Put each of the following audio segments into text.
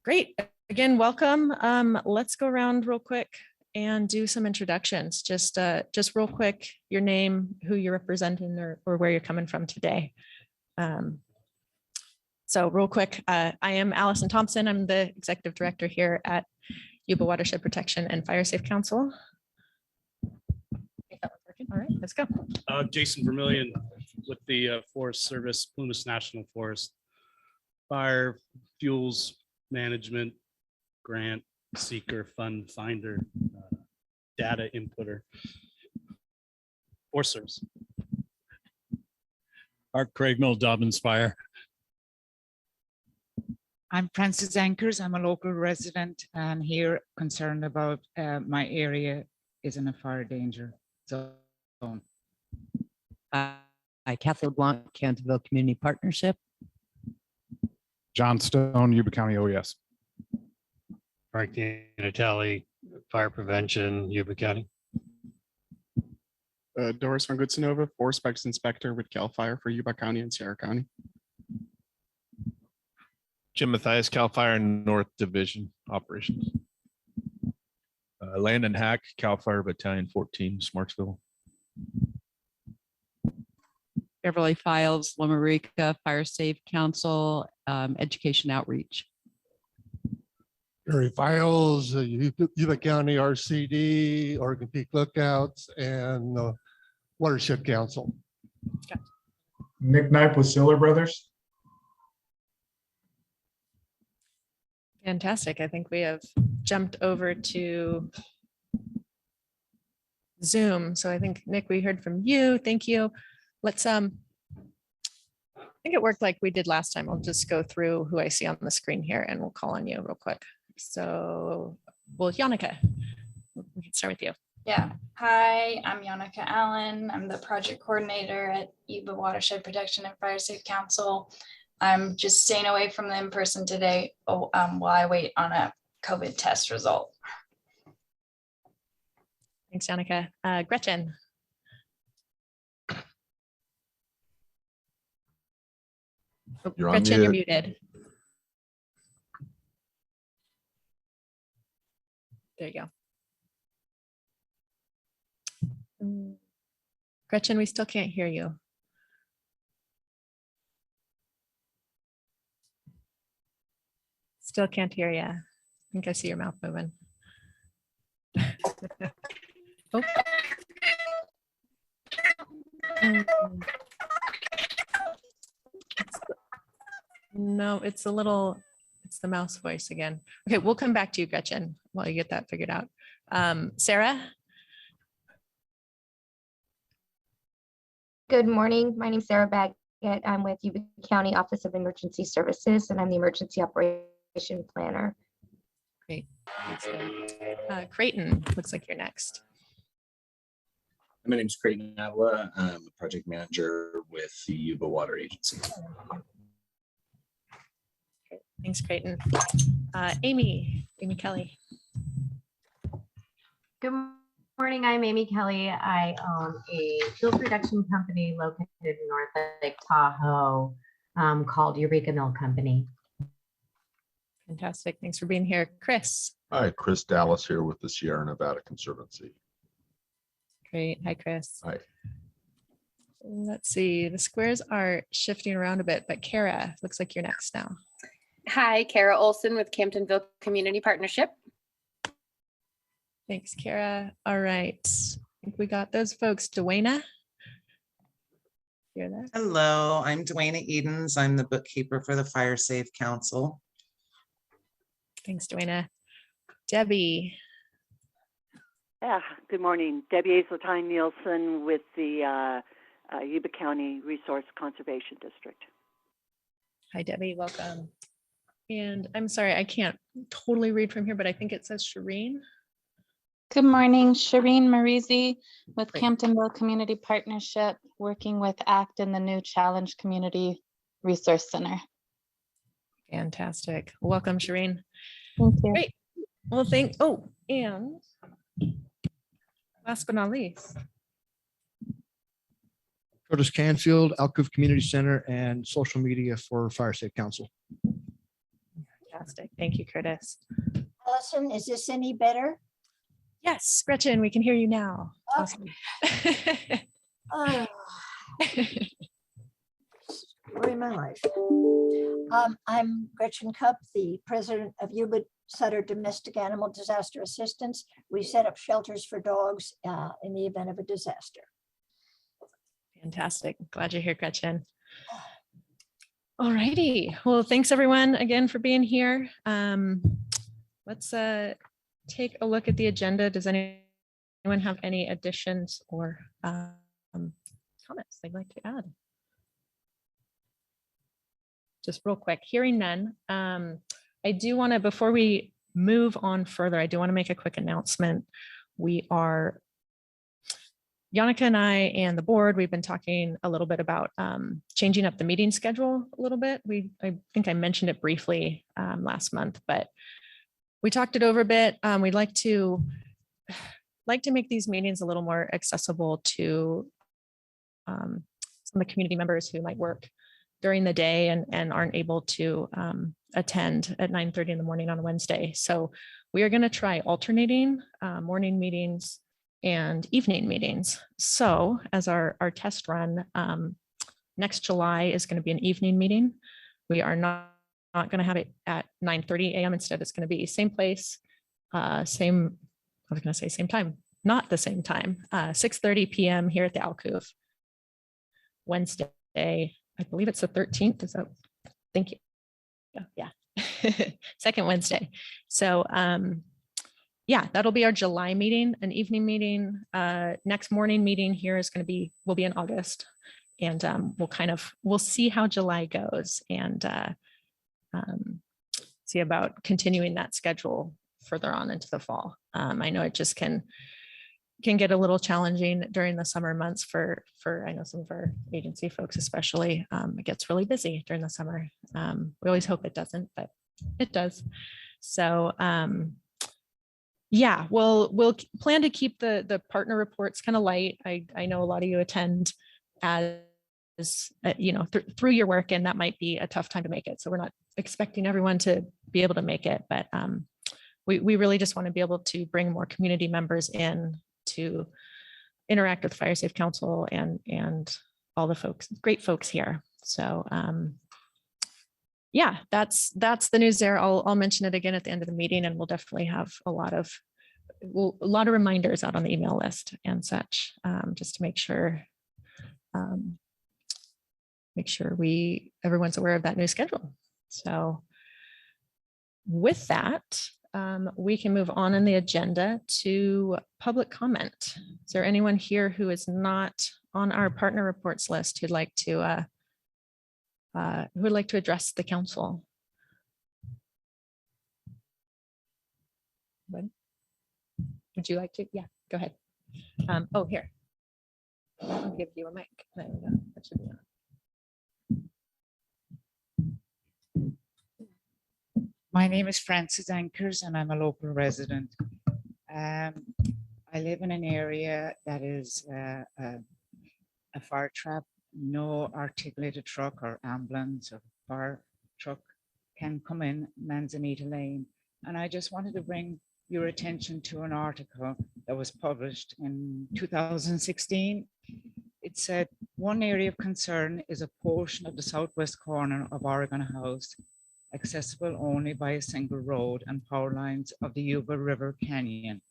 Great. Again, welcome. Let's go around real quick and do some introductions. Just real quick, your name, who you're representing, or where you're coming from today. So real quick, I am Allison Thompson. I'm the executive director here at Yuba Watershed Protection and Fire Safe Council. All right, let's go. Jason Vermillion with the Forest Service, Plumas National Forest, Fire, Fuels Management, Grant Seeker, Fund Finder, Data Inputter, Forest Service. Art Craig Mill, Dobbins Fire. I'm Frances Ankers. I'm a local resident and here concerned about my area is in a fire danger zone. Kathleen Blanc, Canterville Community Partnership. John Stone, Yuba County OES. Frank Natali, Fire Prevention, Yuba County. Doris Van Goodsenova, Forest Specs Inspector with CAL FIRE for Yuba County and Sierra County. Jim Mathias, CAL FIRE North Division Operations. Landon Hack, CAL FIRE Battalion 14, Smartsville. Beverly Files, Lamarica Fire Safe Council, Education Outreach. Gary Files, Yuba County RCD, Oregon Peak Lookouts, and Watershed Council. Nick Knipe with Siller Brothers. Fantastic. I think we have jumped over to Zoom. So I think, Nick, we heard from you. Thank you. Let's, I think it worked like we did last time. I'll just go through who I see on the screen here and we'll call on you real quick. So, well, Yannicka, we can start with you. Yeah. Hi, I'm Yannicka Allen. I'm the project coordinator at Yuba Watershed Protection and Fire Safe Council. I'm just staying away from the in-person today while I wait on a COVID test result. Thanks, Yannicka. Gretchen. You're Gretchen, you're muted. There you go. Gretchen, we still can't hear you. Still can't hear you. I think I see your mouth moving. Oh. No, it's a little, it's the mouse voice again. Okay, we'll come back to you, Gretchen, while you get that figured out. Sarah? Good morning. My name is Sarah Baggett. I'm with Yuba County Office of Emergency Services, and I'm the Emergency Operation Planner. Great. Creighton, looks like you're next. My name is Creighton Avila. I'm a project manager with the Yuba Water Agency. Great. Thanks, Creighton. Amy Kelly. Good morning. I'm Amy Kelly. I own a fuel production company located in North Lake Tahoe called Eureka Mill Company. Fantastic. Thanks for being here. Chris. Hi, Chris Dallas here with the Sierra Nevada Conservancy. Great. Hi, Chris. Hi. Let's see. The squares are shifting around a bit, but Kara, looks like you're next now. Hi, Kara Olson with Camptonville Community Partnership. Thanks, Kara. All right. I think we got those folks. Dwayna. Hear that? Hello, I'm Dwayna Edens. I'm the bookkeeper for the Fire Safe Council. Thanks, Dwayna. Debbie. Yeah, good morning. Debbie Azeltine Nielsen with the Yuba County Resource Conservation District. Hi, Debbie. Welcome. And I'm sorry, I can't totally read from here, but I think it says Shireen. Good morning, Shireen Marizi with Camptonville Community Partnership, working with ACT and the new Challenge Community Resource Center. Fantastic. Welcome, Shireen. Thank you. Great. Well, and last but not least. Curtis Canfield, Alcove Community Center and social media for Fire Safe Council. Fantastic. Thank you, Curtis. Allison, is this any better? Yes, Gretchen, we can hear you now. Okay. Awesome. Oh, story of my life. I'm Gretchen Cup, the president of Yuba Sutter Domestic Animal Disaster Assistance. We set up shelters for dogs in the event of a disaster. Fantastic. Glad you're here, Gretchen. All righty. Well, thanks everyone again for being here. Let's take a look at the agenda. Does anyone have any additions or comments they'd like to add? Just real quick, hearing none. I do want to, before we move on further, I do want to make a quick announcement. Yannicka and I and the board, we've been talking a little bit about changing up the meeting schedule a little bit. I think I mentioned it briefly last month, but we talked it over a bit. We'd like to make these meetings a little more accessible to some of the community members who might work during the day and aren't able to attend at 9:30 in the morning on a Wednesday. So we are going to try alternating morning meetings and evening meetings. So as our test run, next July is going to be an evening meeting. We are not going to have it at 9:30 a.m. Instead, it's going to be same place, same time, not the same time, 6:30 p.m. here at the Alcove. Wednesday, I believe it's the 13th. Is that? Thank you. Yeah. Second Wednesday. So yeah, that'll be our July meeting, an evening meeting. Next morning meeting here will be in August. And we'll see how July goes and see about continuing that schedule further on into the fall. I know it just can get a little challenging during the summer months for I know some of our agency folks, especially. It gets really busy during the summer. We always hope it doesn't, but it does. So yeah, we'll plan to keep the partner reports kind of light. I know a lot of you attend as through your work, and that might be a tough time to make it. So we're not expecting everyone to be able to make it, but we really just want to be able to bring more community members in to interact with Fire Safe Council and all the great folks here. So yeah, that's the news there. I'll mention it again at the end of the meeting, and we'll definitely have a lot of reminders out on the email list and such, just to make sure everyone's aware of that new schedule. So with that, we can move on in the agenda to public comment. Is there anyone here who is not on our partner reports list who'd like to address the council? Would you like to? Yeah, go ahead. Oh, here. I'll give you a mic. There we go. That should be on. My name is Frances Anchors and I'm a local resident. I live in an area that is a fire trap. No articulated truck or ambulance or fire truck can come in Manzanita Lane. And I just wanted to bring your attention to an article that was published in 2016. It said, one area of concern is a portion of the southwest corner of Oregon House, accessible only by a single road and power lines of the Yuba River Canyon.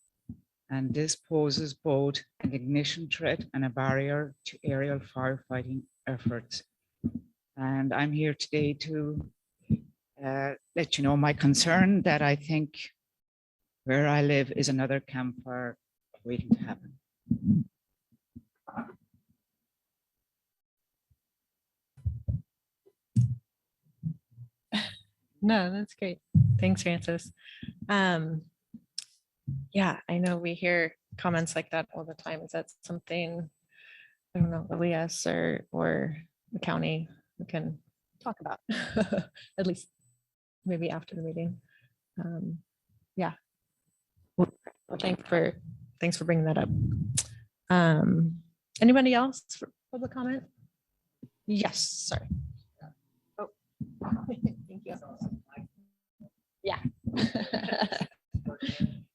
And this poses both an ignition threat and a barrier to aerial firefighting efforts. And I'm here today to let you know my concern that I think where I live is another campfire waiting to happen. No, that's great. Thanks, Francis. Yeah, I know we hear comments like that all the time. Is that something, I don't know, Elias or the county we can talk about, at least maybe after the meeting? Yeah. Well, thanks for bringing that up. Anybody else for public comment? Yes, sorry. Oh, thank you. Yeah.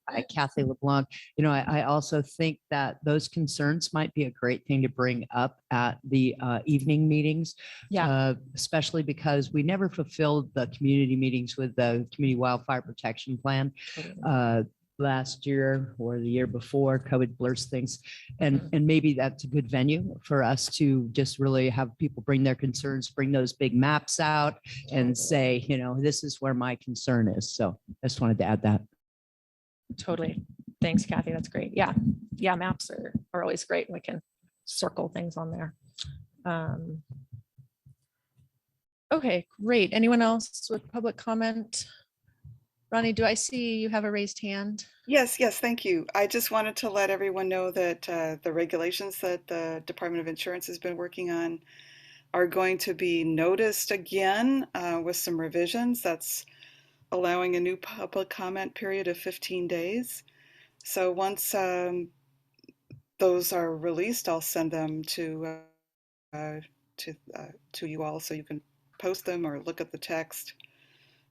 Hi, Kathy LeBlanc. You know, I also think that those concerns might be a great thing to bring up at the evening meetings. Yeah. Especially because we never fulfilled the community meetings with the Community Wildfire Protection Plan. Last year or the year before, COVID blurs things. And maybe that's a good venue for us to just really have people bring their concerns, bring those big maps out and say, you know, this is where my concern is. So I just wanted to add that. Totally. Thanks, Kathy. That's great. Yeah. Yeah. Maps are always great. We can circle things on there. Okay, great. Anyone else with public comment? Ronnie, do I see you have a raised hand? Yes, thank you. I just wanted to let everyone know that the regulations that the Department of Insurance has been working on are going to be noticed again with some revisions. That's allowing a new public comment period of 15 days. So once those are released, I'll send them to you all so you can post them or look at the text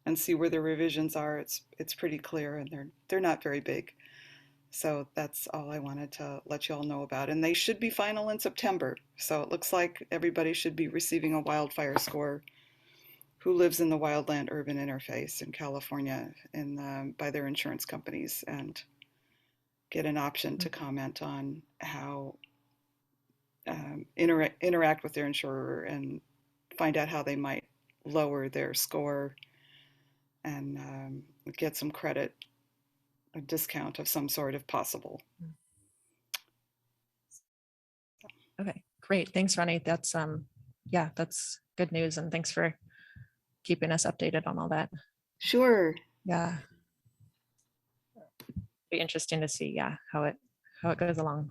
and see where the revisions are. It's pretty clear and they're not very big. So that's all I wanted to let you all know about. And they should be final in September. So it looks like everybody should be receiving a wildfire score who lives in the wildland urban interface in California by their insurance companies and get an option to comment on how interact with their insurer and find out how they might lower their score and get some credit, a discount of some sort if possible. Okay, great. Thanks, Ronnie. That's yeah, that's good news. And thanks for keeping us updated on all that. Sure. Yeah. Be interesting to see, yeah, how it goes along.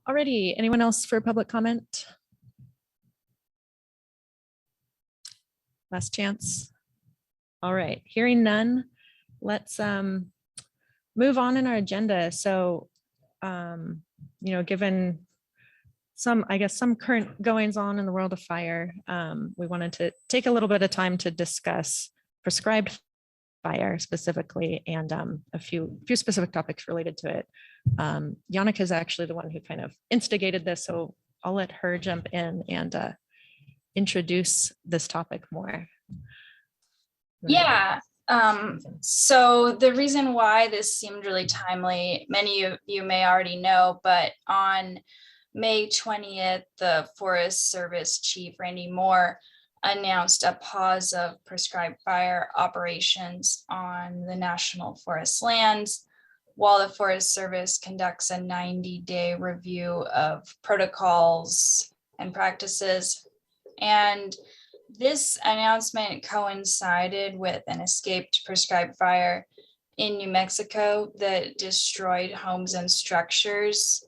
Alrighty, anyone else for public comment? Last chance. All right, hearing none, let's move on in our agenda. So, you know, given some, I guess, some current goings on in the world of fire, we wanted to take a little bit of time to discuss prescribed fire specifically and a few specific topics related to it. Yannick is actually the one who kind of instigated this, so I'll let her jump in and introduce this topic more. Yeah. So the reason why this seemed really timely, many of you may already know, but on May 20th, the Forest Service Chief Randy Moore announced a pause of prescribed fire operations on the National Forest lands while the Forest Service conducts a 90-day review of protocols and practices. And this announcement coincided with an escaped prescribed fire in New Mexico that destroyed homes and structures.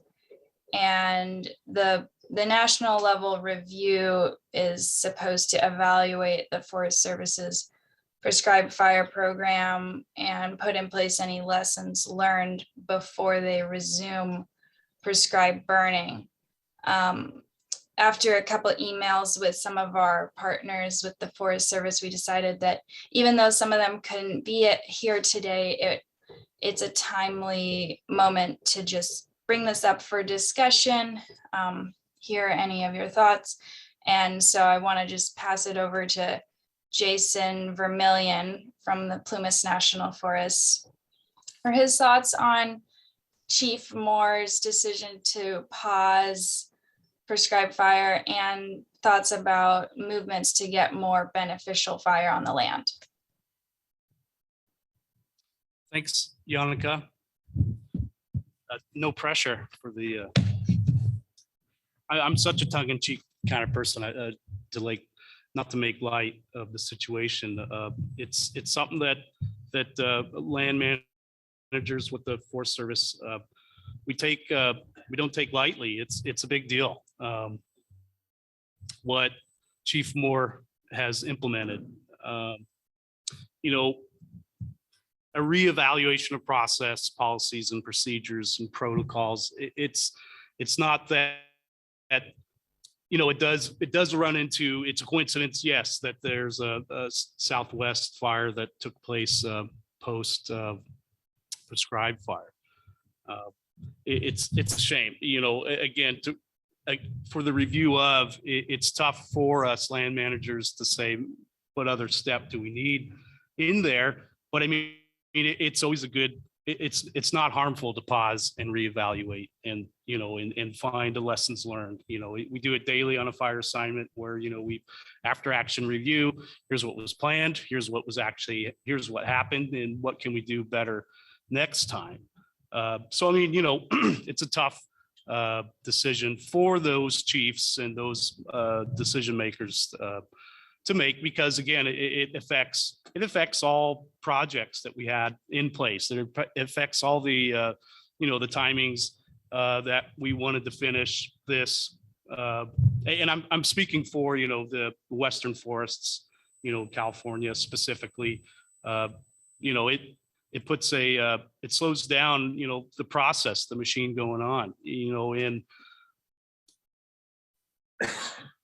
And the national level review is supposed to evaluate the Forest Service's prescribed fire program and put in place any lessons learned before they resume prescribed burning. After a couple of emails with some of our partners with the Forest Service, we decided that even though some of them couldn't be here today, it's a timely moment to just bring this up for discussion, hear any of your thoughts. And so I want to just pass it over to Jason Vermillion from the Plumas National Forest for his thoughts on Chief Moore's decision to pause prescribed fire and thoughts about movements to get more beneficial fire on the land. Thanks, Yannicka. No pressure for the. I'm such a tongue-in-cheek kind of person. Not to make light of the situation. It's something that land managers with the Forest Service we don't take lightly. It's a big deal. What Chief Moore has implemented, you know, a reevaluation of process, policies, and procedures and protocols. It's not that it does run into, it's a coincidence, yes, that there's a Southwest fire that took place post prescribed fire. It's a shame, again, for the review of, it's tough for us land managers to say, what other step do we need in there? But I mean, it's always it's not harmful to pause and reevaluate and, and find the lessons learned. We do it daily on a fire assignment where, we, after action review, here's what was planned, here's what happened, and what can we do better next time? So, I mean, it's a tough decision for those chiefs and those decision makers to make, because again, it affects all projects that we had in place. It affects all the the timings that we wanted to finish this. And I'm speaking for the Western forests, California specifically. It puts it slows down the process, the machine going on, and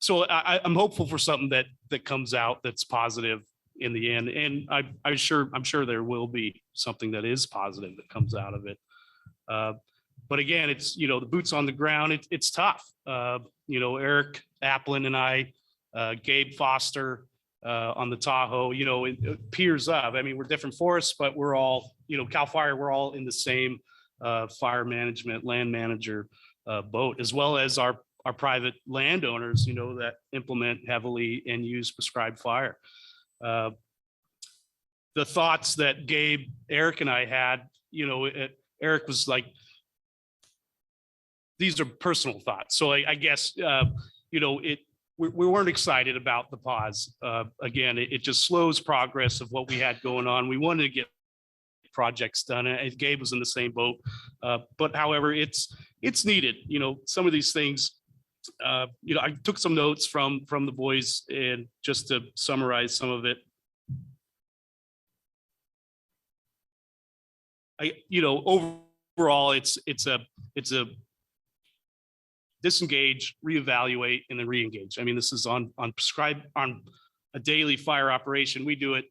so I'm hopeful for something that comes out that's positive in the end, and I'm sure there will be something that is positive that comes out of it. But again, it's the boots on the ground. It's tough. Eric Applin and I, Gabe Foster on the Tahoe. Peers of. I mean, we're different forests, but we're all Cal Fire. We're all in the same fire management land manager boat, as well as our private landowners, that implement heavily and use prescribed fire. The thoughts that Gabe, Eric, and I had, Eric was like, these are personal thoughts. So I guess, we weren't excited about the pause. Again, it just slows progress of what we had going on. We wanted to get projects done, and Gabe was in the same boat. But however, it's needed. Some of these things, I took some notes from the boys, and just to summarize some of it. Overall, it's a disengage, reevaluate, and then re-engage. I mean, this is on a daily fire operation. We do it,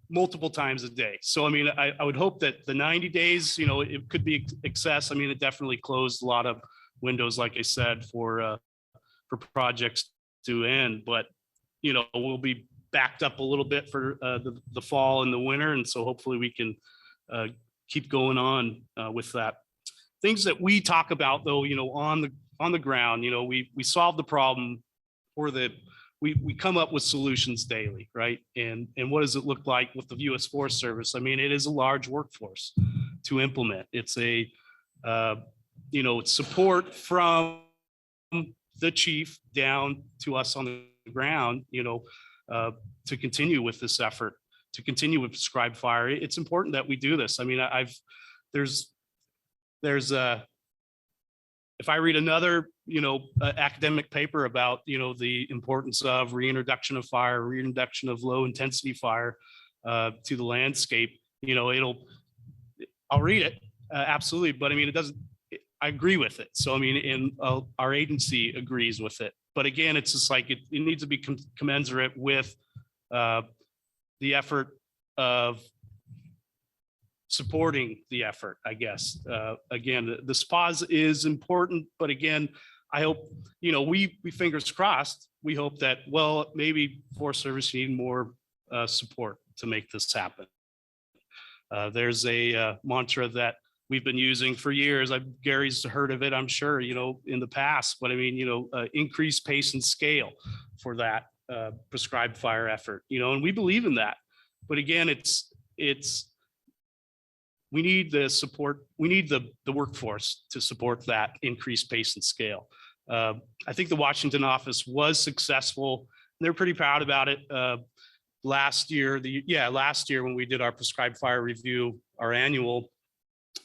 multiple times a day. So, I mean, I would hope that the 90 days, it could be excess. I mean, it definitely closed a lot of windows, like I said, for projects to end, but, we'll be backed up a little bit for the fall and the winter. And so hopefully we can keep going on with that. Things that we talk about though, on the ground, we solve the problem, or we come up with solutions daily, right? And what does it look like with the U.S. Forest Service? I mean, it is a large workforce to implement. It's it's support from the chief down to us on the ground, to continue with this effort, to continue with prescribed fire. It's important that we do this. I mean, there's if I read another, academic paper about, the importance of reintroduction of fire, reintroduction of low intensity fire to the landscape, I'll read it, absolutely. But I mean, I agree with it. So, I mean, and our agency agrees with it. But again, it's just like, it needs to be commensurate with the effort of supporting the effort, I guess. Again, this pause is important, but again, I hope, we fingers crossed, we hope that, well, maybe Forest Service need more support to make this happen. There's a mantra that we've been using for years. Gary's heard of it, I'm sure, in the past, but I mean, increase pace and scale for that prescribed fire effort, and we believe in that. But again, we need the support. We need the workforce to support that increased pace and scale. I think the Washington office was successful. They're pretty proud about it. Last year when we did our prescribed fire review, our annual,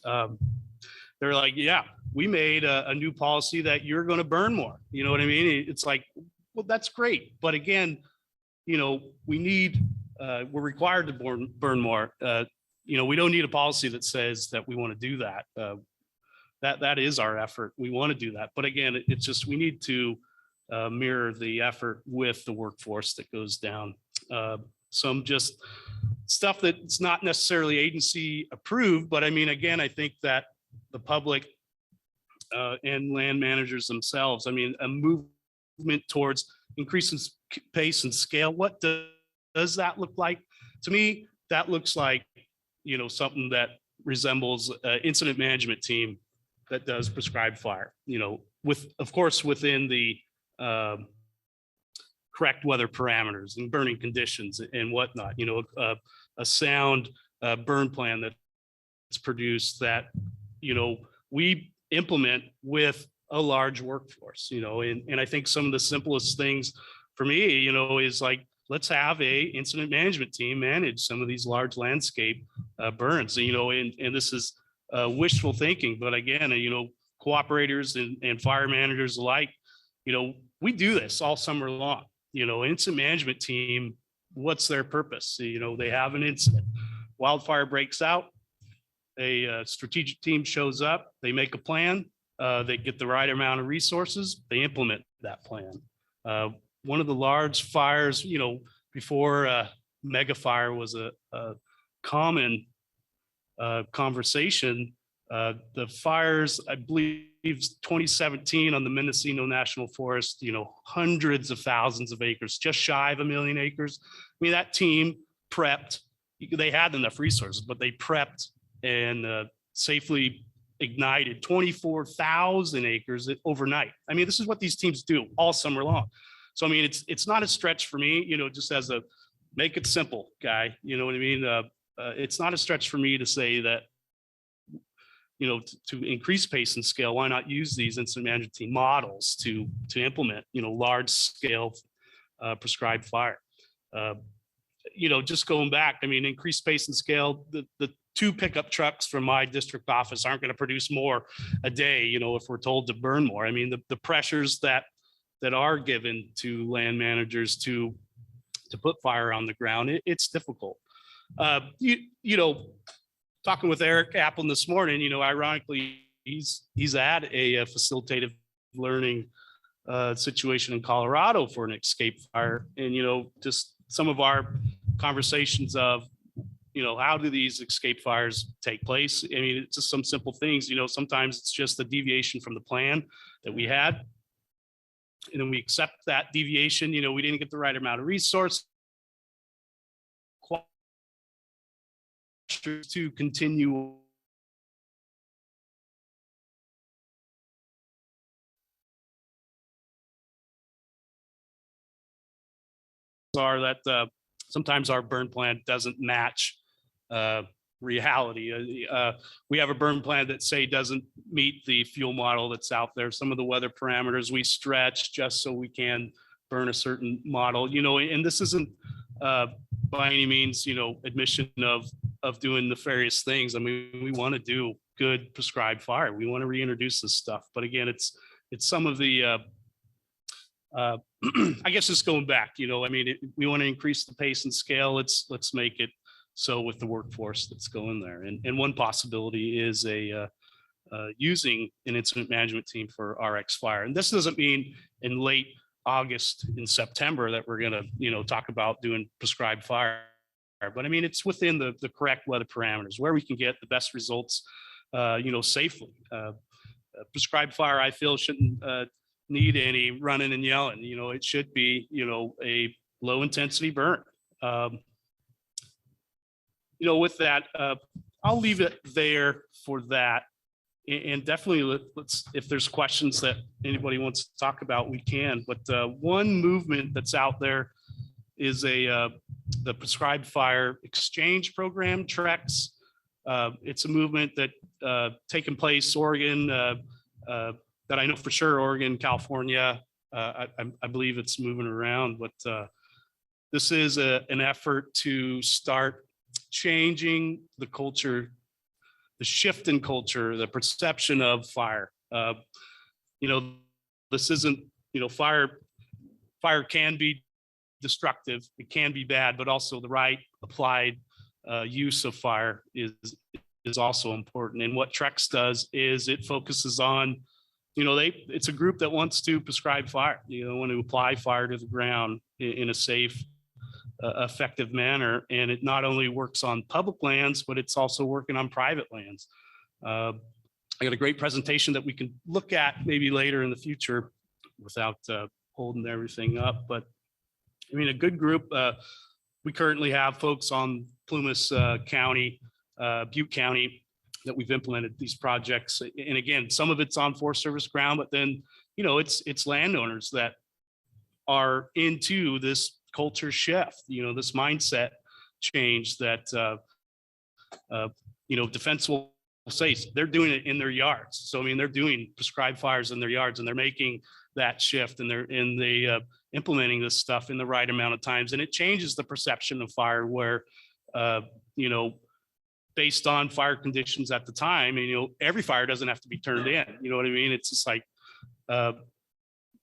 they're like, yeah, we made a new policy that you're going to burn more. You know what I mean? It's like, well, that's great. But again, we're required to burn more. We don't need a policy that says that we want to do that. that is our effort. We want to do that. But again, it's just, we need to mirror the effort with the workforce that goes down. Some just stuff that's not necessarily agency approved, but I mean, again, I think that the public and land managers themselves, I mean, a movement towards increasing pace and scale. What does that look like? To me, that looks like, you know, something that resembles an incident management team that does prescribed fire, you know, with, of course, within the correct weather parameters and burning conditions and whatnot, you know, a sound burn plan that's produced that, you know, we implement with a large workforce, you know, and I think some of the simplest things for me, you know, is like, let's have a incident management team manage some of these large landscape burns, you know, and this is wishful thinking, but again, you know, cooperators and fire managers alike, you know, we do this all summer long. You know, incident management team, what's their purpose? You know, they have an incident, wildfire breaks out, a strategic team shows up, they make a plan, they get the right amount of resources, they implement that plan. One of the large fires, you know, before mega fire was a common conversation, the fires, I believe 2017 on the Mendocino National Forest, you know, hundreds of thousands of acres, just shy of 1 million acres. I mean, that team prepped, they had enough resources, but they prepped and safely ignited 24,000 acres overnight. I mean, this is what these teams do all summer long. So, I mean, it's not a stretch for me, you know, just as a make it simple guy, you know what I mean? It's not a stretch for me to say that, you know, to increase pace and scale, why not use these incident management team models to implement, you know, large scale prescribed fire. You know, just going back, I mean, increased pace and scale, the 2 pickup trucks from my district office aren't going to produce more a day, you know, if we're told to burn more. I mean, the pressures that are given to land managers to put fire on the ground, it's difficult. You know, talking with Eric Applin this morning, you know, ironically, he's at a facilitative learning situation in Colorado for an escape fire. And, you know, just some of our conversations of, you know, how do these escape fires take place? I mean, it's just some simple things, you know, sometimes it's just a deviation from the plan that we had. And then we accept that deviation, you know, we didn't get the right amount of resource to continue are that sometimes our burn plan doesn't match reality. We have a burn plan that say doesn't meet the fuel model that's out there. Some of the weather parameters we stretch just so we can burn a certain model, you know, and this isn't by any means, you know, admission of doing nefarious things. I mean, we want to do good prescribed fire. We want to reintroduce this stuff. But again, it's some of the, I guess just going back, you know, I mean, we want to increase the pace and scale. Let's make it so with the workforce that's going there. And one possibility is using an incident management team for RX fire. And this doesn't mean in late August and September that we're going to, you know, talk about doing prescribed fire. But I mean, it's within the correct weather parameters where we can get the best results, you know, safely. Prescribed fire, I feel, shouldn't need any running and yelling. You know, it should be, you know, a low intensity burn. You know, with that, I'll leave it there for that. And definitely let's, if there's questions that anybody wants to talk about, we can. But one movement that's out there is the prescribed fire exchange program, TREX. It's a movement that taken place Oregon, that I know for sure, Oregon, California. I believe it's moving around, but this is an effort to start changing the culture, the shift in culture, the perception of fire. You know, this isn't, you know, fire can be destructive, it can be bad, but also the right applied use of fire is is also important. And what Trex does is it focuses on, it's a group that wants to prescribe fire, want to apply fire to the ground in a safe, effective manner. And it not only works on public lands, but it's also working on private lands. I got a great presentation that we can look at maybe later in the future without holding everything up. But I mean, a good group. We currently have folks on Plumas County, Butte County, that we've implemented these projects. And again, some of it's on Forest Service ground, but then, it's landowners that are into this culture shift, this mindset change that, defense will say they're doing it in their yards. So, I mean, they're doing prescribed fires in their yards, and they're making that shift, and they implementing this stuff in the right amount of times. And it changes the perception of fire where, based on fire conditions at the time, and, every fire doesn't have to be turned in. You know what I mean? It's just like,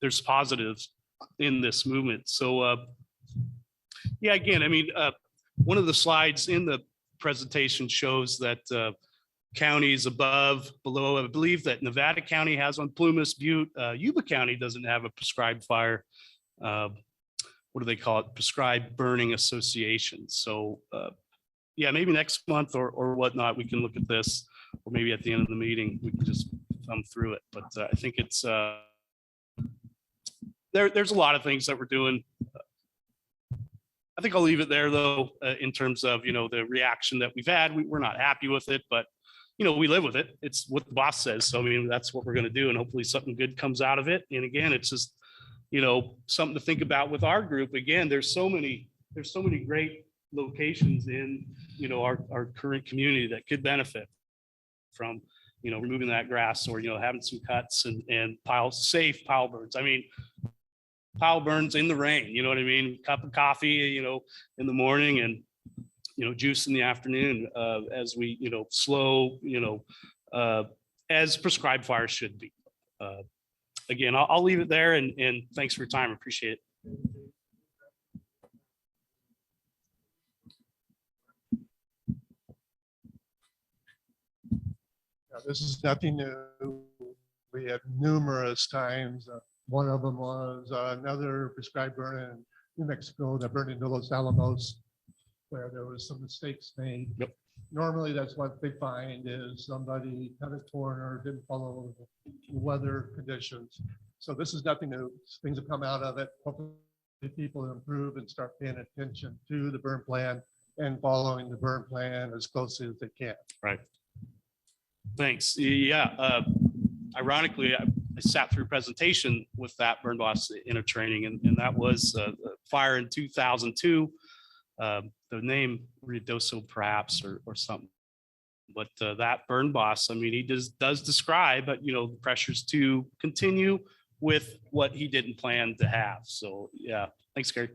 there's positives in this movement. So, yeah, again, I mean, one of the slides in the presentation shows that counties below, I believe that Nevada County has one, Plumas, Butte, Yuba County doesn't have a prescribed fire. What do they call it? Prescribed burning association. So, yeah, maybe next month or whatnot, we can look at this, or maybe at the end of the meeting, we can just thumb through it. But I think it's, there's a lot of things that we're doing. I think I'll leave it there though, in terms of, the reaction that we've had. We're not happy with it, but we live with it. It's what the boss says. So, I mean, that's what we're going to do. And hopefully something good comes out of it. And again, it's just, something to think about with our group. Again, there's so many great locations in, our current community that could benefit from, removing that grass, or, having some cuts and safe pile burns. I mean, pile burns in the rain, you know what I mean? Cup of coffee, in the morning, and, juice in the afternoon, as we, slow, as prescribed fires should be. Again, I'll leave it there, and thanks for your time. Appreciate it. This is nothing new. We had numerous times. One of them was another prescribed burn in New Mexico that burned into Los Alamos, where there was some mistakes made. Yep. Normally, that's what they find is somebody cut a corner, didn't follow the weather conditions. So this is nothing new. Things have come out of it. Hopefully people improve and start paying attention to the burn plan and following the burn plan as closely as they can. Right. Thanks. Yeah. Ironically, I sat through a presentation with that burn boss in a training, and that was a fire in 2002. The name Ruidoso perhaps, or something. But that burn boss, I mean, he does describe, the pressures to continue with what he didn't plan to have. So yeah, thanks, Gary.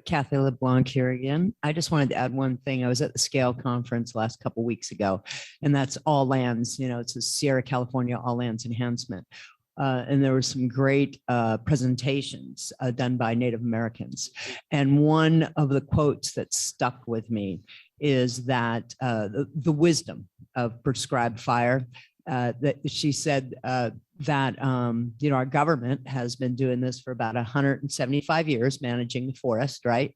Kathy LeBlanc here again. I just wanted to add one thing. I was at the Scale Conference last couple of weeks ago, and that's all lands. It's a Sierra California all lands enhancement. And there were some great presentations done by Native Americans. And one of the quotes that stuck with me is that the wisdom of prescribed fire, that she said that, our government has been doing this for about 175 years, managing the forest, right?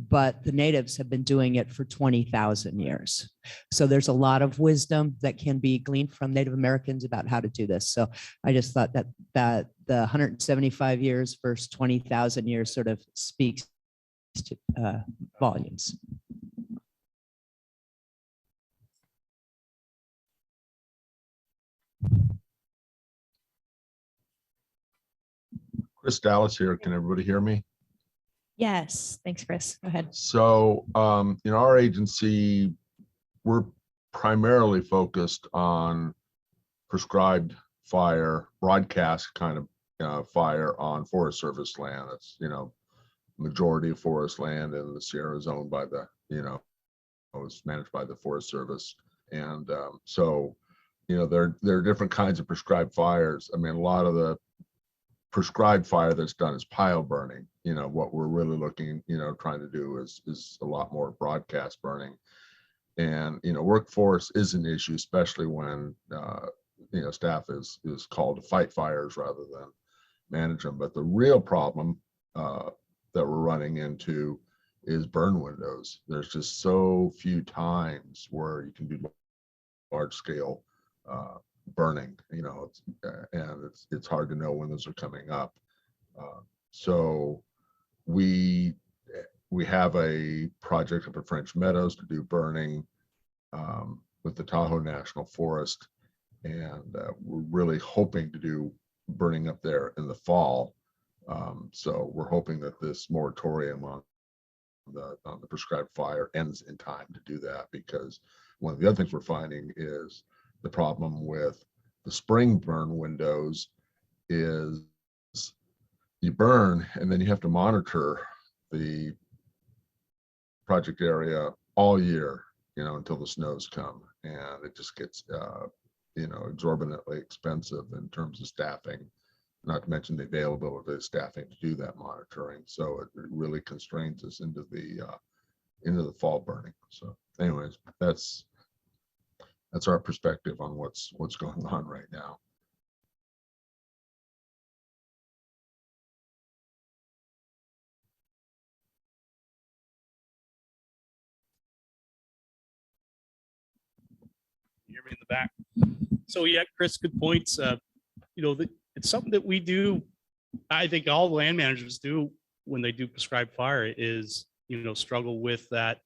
But the natives have been doing it for 20,000 years. So there's a lot of wisdom that can be gleaned from Native Americans about how to do this. So I just thought that the 175 years versus 20,000 years sort of speaks to volumes. Chris Dallas here. Can everybody hear me? Yes. Thanks, Chris. Go ahead. So, our agency, we're primarily focused on prescribed fire, broadcast kind of fire on Forest Service land. That's, majority of forest land in the Sierra is owned by the, it's managed by the Forest Service. And so, there are different kinds of prescribed fires. I mean, a lot of the prescribed fire that's done is pile burning. What we're really looking, trying to do is a lot more broadcast burning. And, workforce is an issue, especially when, staff is called to fight fires rather than manage them. But the real problem that we're running into is burn windows. There's just so few times where you can do large scale burning, and it's hard to know when those are coming up. So we have a project up at French Meadows to do burning with the Tahoe National Forest, and we're really hoping to do burning up there in the fall. So we're hoping that this moratorium on the prescribed fire ends in time to do that, because one of the other things we're finding is the problem with the spring burn windows is you burn and then you have to monitor the project area all year, until the snows come, and it just gets exorbitantly expensive in terms of staffing, not to mention the availability of staffing to do that monitoring. So it really constrains us into the fall burning. So anyways, that's our perspective on what's going on right now. You hear me in the back? So yeah, Chris, good points. It's something that we do. I think all land managers do when they do prescribed fire is, struggle with that,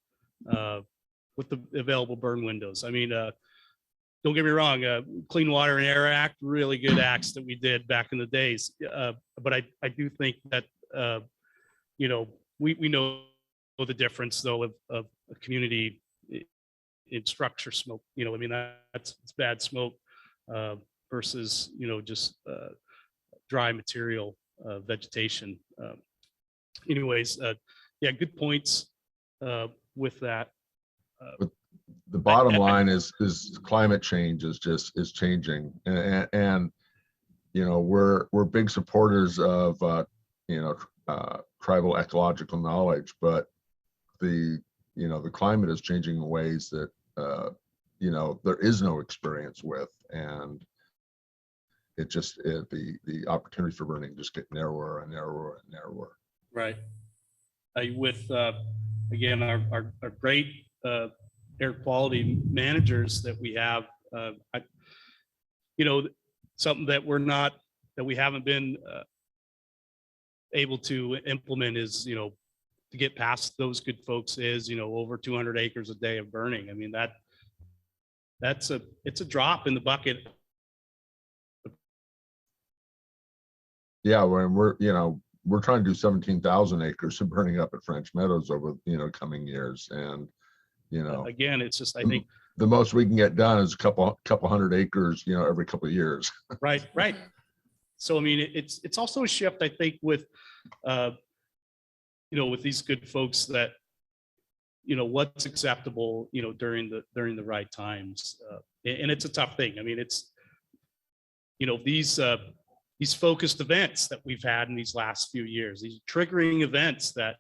with the available burn windows. I mean, don't get me wrong, Clean Water and Air Act, really good acts that we did back in the days. But I do think that, we know the difference though of a community in structure smoke. I mean, it's bad smoke versus, just dry material, vegetation. Anyways, yeah, good points with that. But the bottom line is climate change is changing, and we're big supporters of tribal ecological knowledge, but the climate is changing in ways that there is no experience with, and the opportunity for burning just get narrower and narrower and narrower. Right. With again, our great air quality managers that we have, something that we haven't been able to implement is, to get past those good folks is, over 200 acres a day of burning. I mean, it's a drop in the bucket. Yeah, when we're trying to do 17,000 acres of burning up at French Meadows over coming years, and again, it's just, I think the most we can get done is a couple hundred acres every couple of years. Right. So I mean, it's also a shift, I think, with with these good folks that what's acceptable during the right times, and it's a tough thing. I mean, it's these focused events that we've had in these last few years, these triggering events that,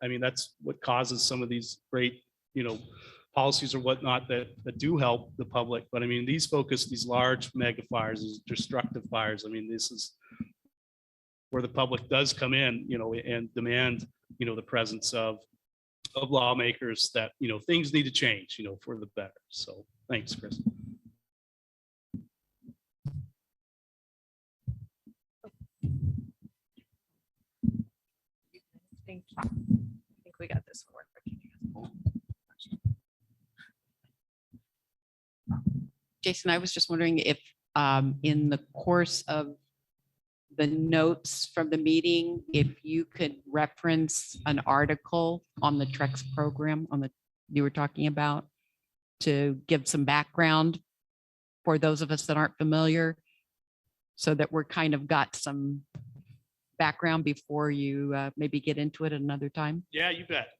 I mean, that's what causes some of these great, policies or whatnot that do help the public. But I mean, these large mega fires, these destructive fires, I mean, this is where the public does come in, and demand, the presence of lawmakers that, things need to change, for the better. So thanks, Chris. Thank you. I think we got this one. Jason, I was just wondering if in the course of the notes from the meeting, if you could reference an article on the Trex program you were talking about, to give some background for those of us that aren't familiar, so that we're kind of got some background before you maybe get into it another time. Yeah, you bet.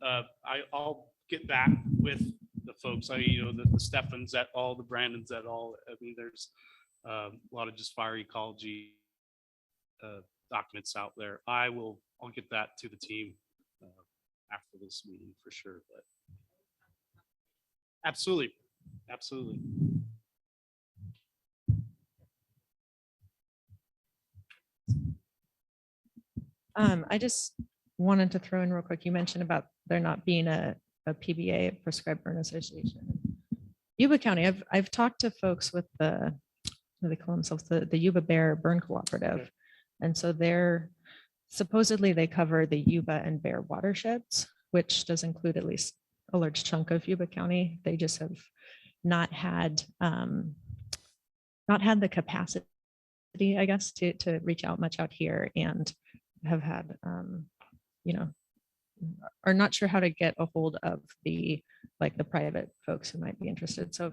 I'll get back with the folks. I mean, the Steffens et al, the Brandons et al. I mean, there's a lot of just fire ecology documents out there. I'll get that to the team after this meeting for sure. But Absolutely. Absolutely. I just wanted to throw in real quick, you mentioned about there not being a PBA, a Prescribed Burn Association. Yuba County, I've talked to folks with what do they call themselves, the Yuba Bear Burn Cooperative. And so they're supposedly they cover the Yuba and Bear watersheds, which does include at least a large chunk of Yuba County. They just have not had the capacity, I guess, to reach out much out here, and have had are not sure how to get a hold of the private folks who might be interested. So,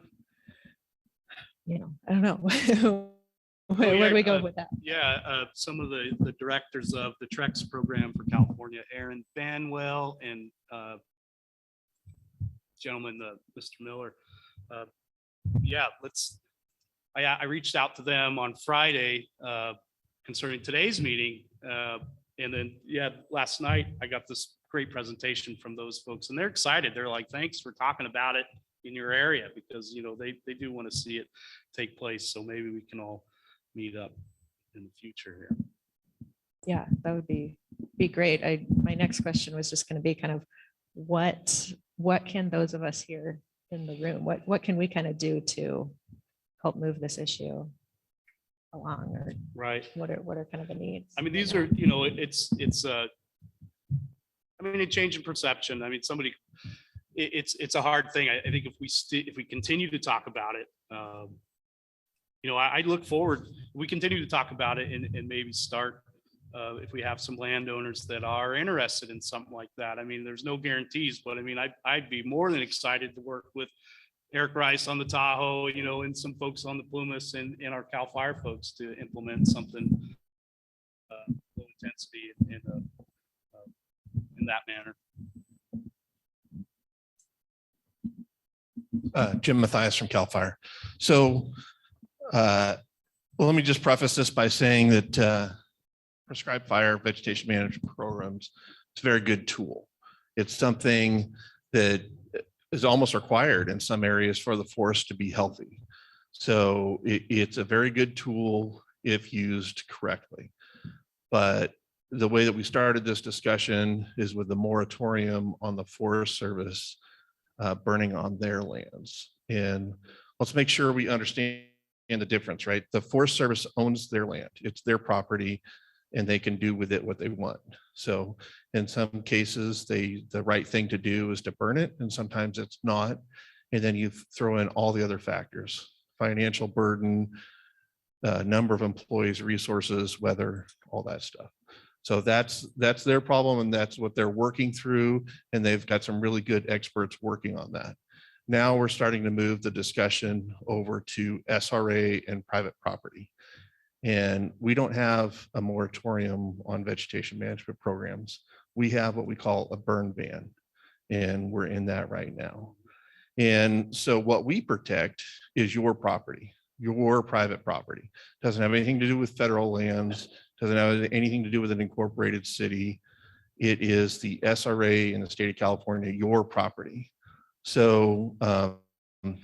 I don't know. Where do we go with that? Yeah, some of the directors of the TREX program for California, Aaron Banwell and gentleman, Mr. Miller. Yeah, I reached out to them on Friday concerning today's meeting. And then, last night I got this great presentation from those folks, and they're excited. They're like, thanks for talking about it in your area, because, they do want to see it take place. So maybe we can all meet up in the future here. Yeah, that would be great. My next question was just going to be kind of what can those of us here in the room, what can we kind of do to help move this issue along, or right? What are kind of the needs? I mean, these are, it's a change in perception. I mean, it's a hard thing. I think if we continue to talk about it, I look forward, we continue to talk about it and maybe start, if we have some landowners that are interested in something like that. I mean, there's no guarantees, but I mean, I'd be more than excited to work with Eric Rice on the Tahoe, and some folks on the Plumas and our CAL FIRE folks to implement something low intensity in that manner. Jim Mathias from CAL FIRE. So well, let me just preface this by saying that prescribed fire vegetation management programs, it's a very good tool. It's something that is almost required in some areas for the forest to be healthy. So it's a very good tool if used correctly. But the way that we started this discussion is with the moratorium on the Forest Service burning on their lands. And let's make sure we understand the difference, right? The Forest Service owns their land. It's their property, and they can do with it what they want. So in some cases, the right thing to do is to burn it, and sometimes it's not. And then you throw in all the other factors: financial burden, number of employees, resources, weather, all that stuff. So that's their problem, and that's what they're working through. And they've got some really good experts working on that. Now we're starting to move the discussion over to SRA and private property. And we don't have a moratorium on vegetation management programs. We have what we call a burn ban, and we're in that right now. And so what we protect is your property, your private property. Doesn't have anything to do with federal lands, doesn't have anything to do with an incorporated city. It is the SRA in the state of California, your property. So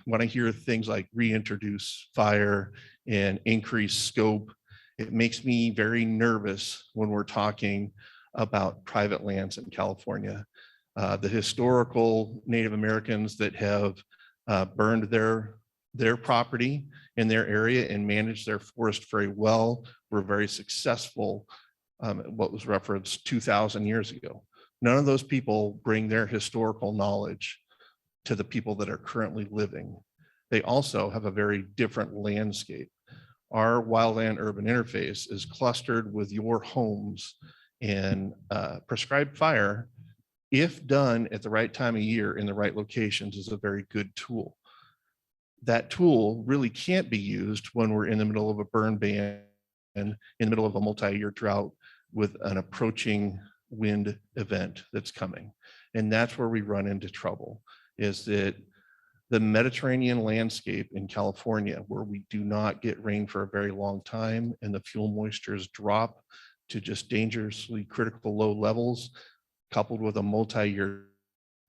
when I hear things like reintroduce fire and increase scope, it makes me very nervous when we're talking about private lands in California. The historical Native Americans that have burned their property in their area and managed their forest very well were very successful, what was referenced 2,000 years ago. None of those people bring their historical knowledge to the people that are currently living. They also have a very different landscape. Our wildland urban interface is clustered with your homes, and prescribed fire, if done at the right time of year in the right locations, is a very good tool. That tool really can't be used when we're in the middle of a burn ban and in the middle of a multi-year drought with an approaching wind event that's coming. And that's where we run into trouble, is that the Mediterranean landscape in California, where we do not get rain for a very long time and the fuel moistures drop to just dangerously critical low levels, coupled with a multi-year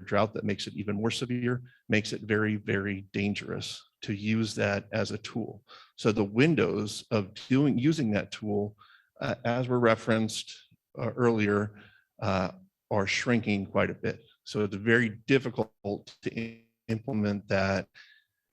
drought that makes it even more severe, makes it very, very dangerous to use that as a tool. So the windows of using that tool, as were referenced earlier, are shrinking quite a bit. So it's very difficult to implement that.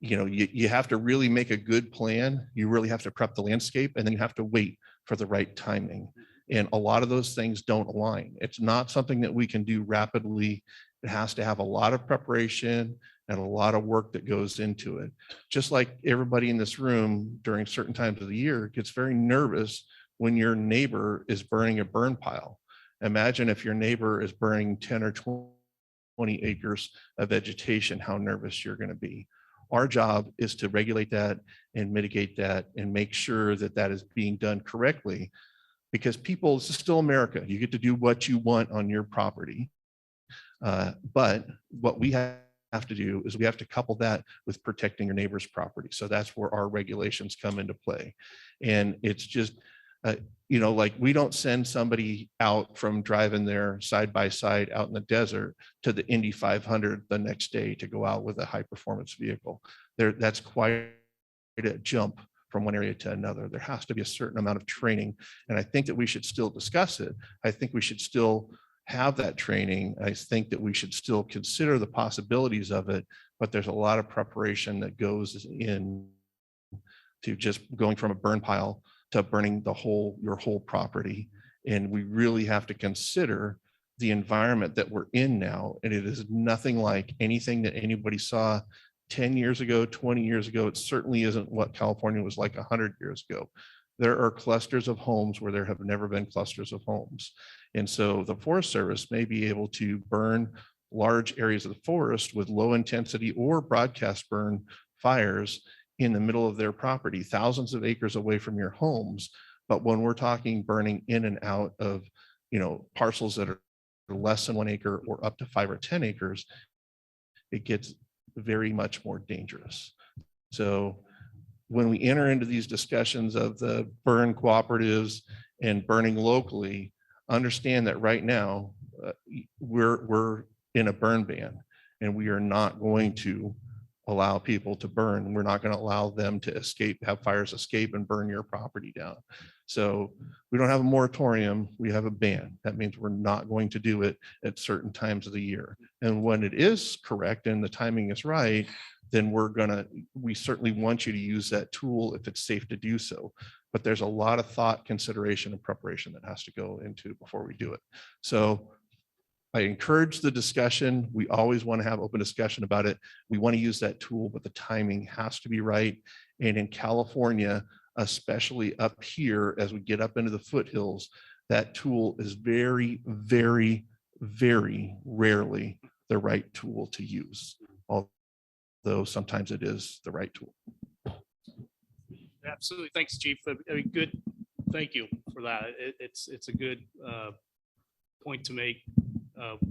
You know, you have to really make a good plan. You really have to prep the landscape, and then you have to wait for the right timing. And a lot of those things don't align. It's not something that we can do rapidly. It has to have a lot of preparation and a lot of work that goes into it. Just like everybody in this room during certain times of the year gets very nervous when your neighbor is burning a burn pile. Imagine if your neighbor is burning 10 or 20 acres of vegetation, how nervous you're going to be. Our job is to regulate that and mitigate that and make sure that that is being done correctly, because people, this is still America. You get to do what you want on your property. But what we have to do is we have to couple that with protecting your neighbor's property. So that's where our regulations come into play. And it's just, you know, like we don't send somebody out from driving their side by side out in the desert to the Indy 500 the next day to go out with a high performance vehicle. That's quite a jump from one area to another. There has to be a certain amount of training. And I think that we should still discuss it. I think we should still have that training. I think that we should still consider the possibilities of it, but there's a lot of preparation that goes in to just going from a burn pile to burning your whole property. And we really have to consider the environment that we're in now. And it is nothing like anything that anybody saw 10 years ago, 20 years ago. It certainly isn't what California was like 100 years ago. There are clusters of homes where there have never been clusters of homes. And so the Forest Service may be able to burn large areas of the forest with low intensity or broadcast burn fires in the middle of their property, thousands of acres away from your homes. But when we're talking burning in and out of, you know, parcels that are less than 1 acre or up to 5 or 10 acres, it gets very much more dangerous. So when we enter into these discussions of the burn cooperatives and burning locally, understand that right now we're in a burn ban, and we are not going to allow people to burn. We're not going to allow them to escape, have fires escape and burn your property down. So we don't have a moratorium, we have a ban. That means we're not going to do it at certain times of the year. And when it is correct and the timing is right, then we certainly want you to use that tool if it's safe to do so. But there's a lot of thought, consideration, and preparation that has to go into before we do it. So I encourage the discussion. We always want to have open discussion about it. We want to use that tool, but the timing has to be right. And in California, especially up here, as we get up into the foothills, that tool is very, very, very rarely the right tool to use, although sometimes it is the right tool. Absolutely. Thanks, Chief. I mean, good. Thank you for that. It's a good point to make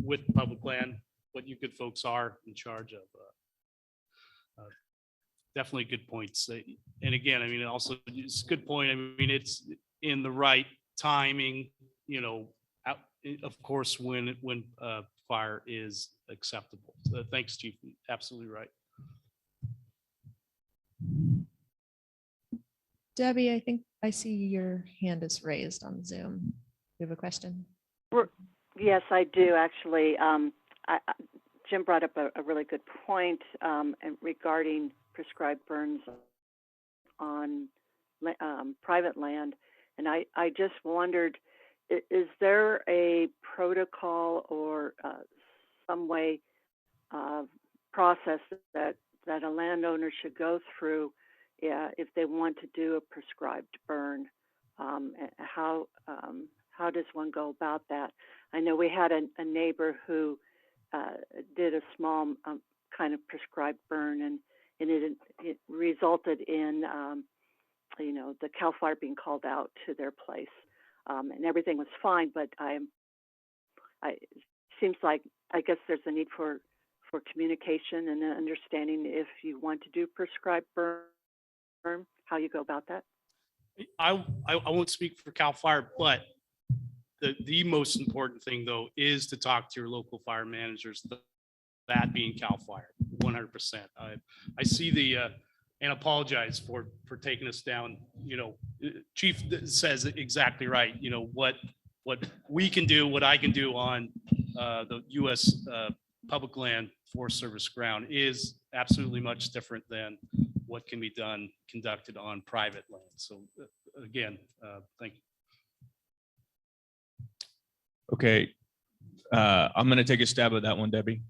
with public land, what you good folks are in charge of. Definitely good points. And again, I mean, also it's a good point. I mean, it's in the right timing, you know, of course, when fire is acceptable. So thanks, Chief. Absolutely right. Debbie, I think I see your hand is raised on Zoom. You have a question? Yes, I do actually. Jim brought up a really good point regarding prescribed burns on private land. And I just wondered, is there a protocol or some way process that a landowner should go through if they want to do a prescribed burn? How does one go about that? I know we had a neighbor who did a small kind of prescribed burn, and it resulted in you know, the CAL FIRE being called out to their place, and everything was fine. But it seems like, I guess there's a need for communication and understanding if you want to do prescribed burn, how you go about that. I won't speak for CAL FIRE, but the most important thing though is to talk to your local fire managers. that being CAL FIRE, 100%. I see the, and apologize for taking us down, Chief says exactly right. What we can do, what I can do on the U.S. Public land Forest Service ground is absolutely much different than what can be conducted on private land. So again, thank you. Okay, I'm going to take a stab at that one, Debbie.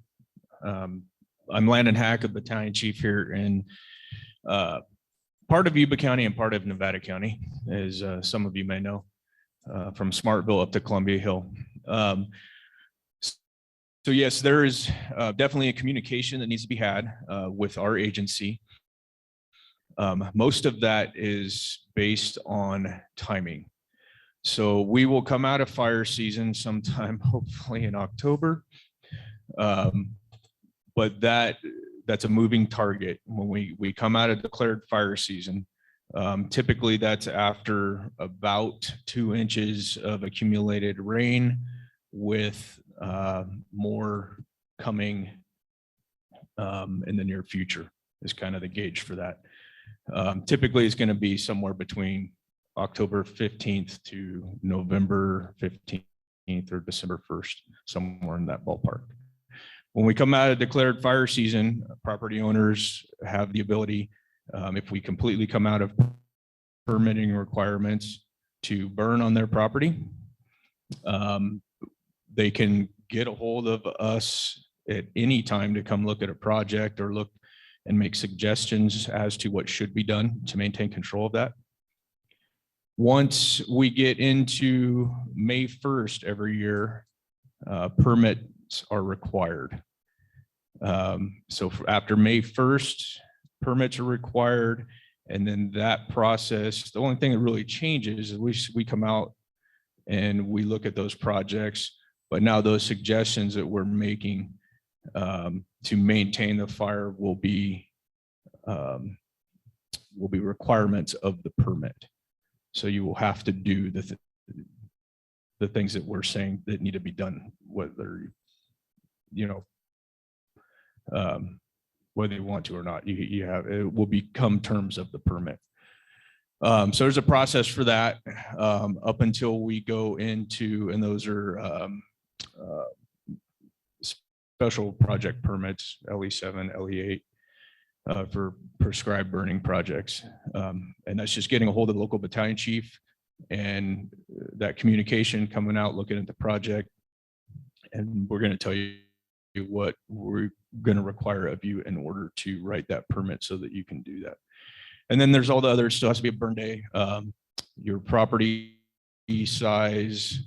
I'm Landon Hack, a battalion chief here in part of Yuba County and part of Nevada County, as some of you may know, from Smartville up to Columbia Hill. So yes, there is definitely a communication that needs to be had with our agency. Most of that is based on timing. So we will come out of fire season sometime, hopefully in October. But that's a moving target. When we come out of declared fire season, typically that's after about 2 inches of accumulated rain, with more coming in the near future is kind of the gauge for that. Typically it's going to be somewhere between October 15th to November 15th or December 1st, somewhere in that ballpark. When we come out of declared fire season, property owners have the ability, if we completely come out of permitting requirements, to burn on their property. They can get a hold of us at any time to come look at a project or look and make suggestions as to what should be done to maintain control of that. Once we get into May 1st every year, permits are required. So after May 1st, permits are required. And then that process, the only thing that really changes is we come out and we look at those projects, but now those suggestions that we're making to maintain the fire will be requirements of the permit. So you will have to do the things that we're saying that need to be done, whether whether you want to or not. It will become terms of the permit. So there's a process for that up until we go into, and those are special project permits, LE7, LE8. For prescribed burning projects. And that's just getting a hold of the local battalion chief and that communication coming out, looking at the project. And we're going to tell you what we're going to require of you in order to write that permit so that you can do that. And then there's all the other, still has to be a burn day, your property size,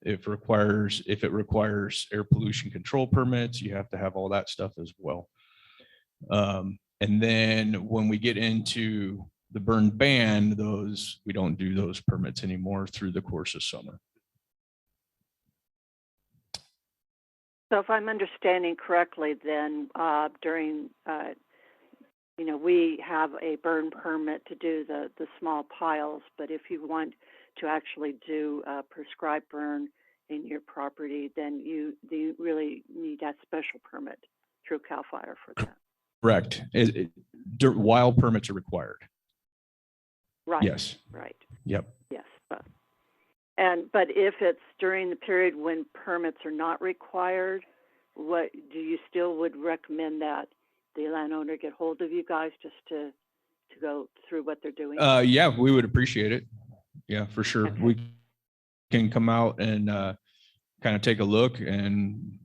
if it requires air pollution control permits, you have to have all that stuff as well. And then when we get into the burn ban, we don't do those permits anymore through the course of summer. So if I'm understanding correctly, then during, we have a burn permit to do the small piles, but if you want to actually do a prescribed burn in your property, then you really need that special permit through CAL FIRE for that. Correct. While permits are required. Right. Yes. Right. Yep. Yes. But if it's during the period when permits are not required, what do you still would recommend that the landowner get hold of you guys just to go through what they're doing? Yeah, we would appreciate it. Yeah, for sure. Okay. We can come out and kind of take a look and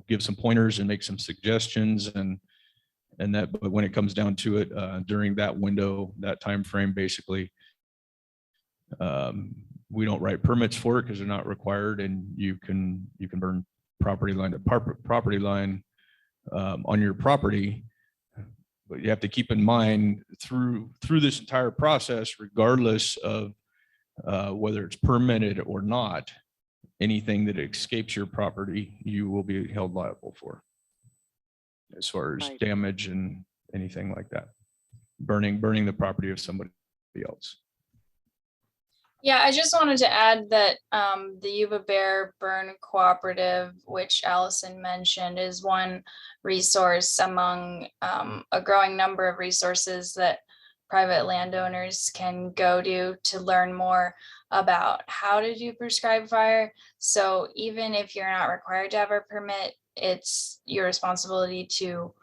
give some pointers and make some suggestions and that. But when it comes down to it, during that window, that time frame, basically, we don't write permits for it because they're not required, and you can burn property line to property line on your property. But you have to keep in mind through this entire process, regardless of whether it's permitted or not, anything that escapes your property, you will be held liable for, as far as damage and anything like that. Burning the property of somebody else. Yeah, I just wanted to add that the Yuba Bear Burn Cooperative, which Allison mentioned, is one resource among a growing number of resources that private landowners can go to learn more about how to do prescribed fire. So even if you're not required to have a permit, it's your responsibility to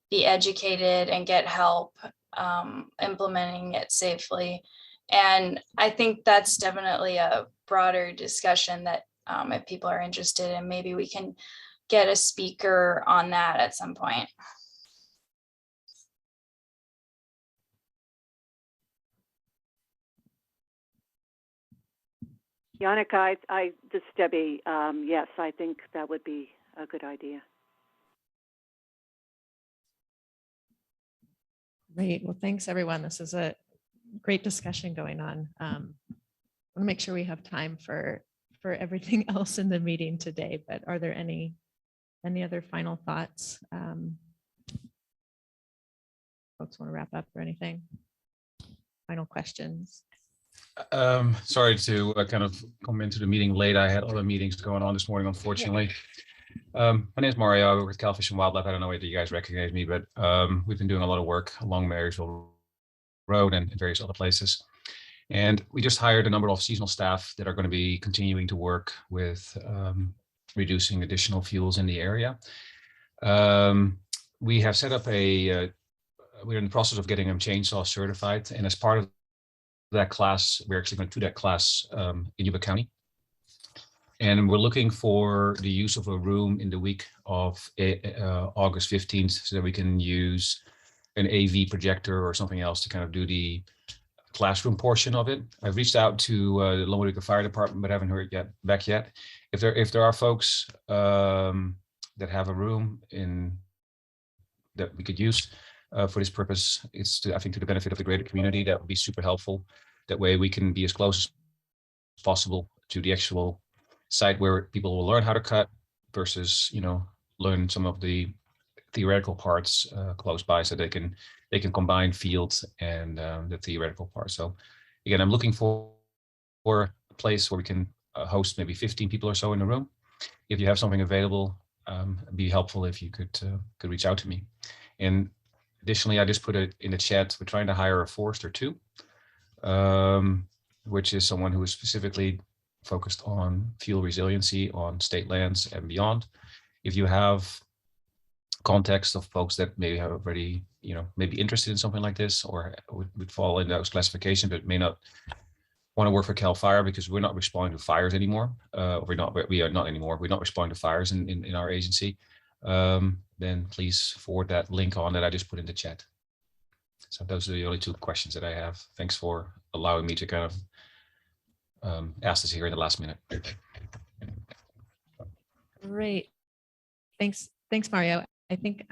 be educated and get help implementing it safely. And I think that's definitely a broader discussion that if people are interested in, maybe we can get a speaker on that at some point. Yannicka, this is Debbie. Yes, I think that would be a good idea. Great. Well, thanks everyone. This is a great discussion going on. I want to make sure we have time for everything else in the meeting today, but are there any other final thoughts? Folks want to wrap up or anything? Final questions? Sorry to kind of come into the meeting late. I had other meetings going on this morning, unfortunately. My name is Mario. I work with Cal Fish and Wildlife. I don't know whether you guys recognize me, but we've been doing a lot of work along Marysville Road and various other places. And we just hired a number of seasonal staff that are going to be continuing to work with reducing additional fuels in the area. We have set up we're in the process of getting them chainsaw certified. And as part of that class, we're actually going to do that class in Yuba County. And we're looking for the use of a room in the week of August 15th so that we can use an AV projector or something else to kind of do the classroom portion of it. I've reached out to the Loma Rica Fire Department, but haven't heard back yet. If there are folks that have a room that we could use for this purpose, I think to the benefit of the greater community, that would be super helpful. That way we can be as close as possible to the actual site where people will learn how to cut versus, learn some of the theoretical parts close by so they can combine fields and the theoretical part. So again, I'm looking for a place where we can host maybe 15 people or so in the room. If you have something available, it'd be helpful if you could reach out to me. And additionally, I just put it in the chat. We're trying to hire a forester too, which is someone who is specifically focused on fuel resiliency on state lands and beyond. If you have context of folks that maybe have already, maybe interested in something like this or would fall in those classifications, but may not want to work for Cal Fire because we're not responding to fires anymore. We are not anymore. We're not responding to fires in our agency. Then please forward that link on that I just put in the chat. So those are the only two questions that I have. Thanks for allowing me to kind of ask this here in the last minute. Great. Thanks, Mario. I think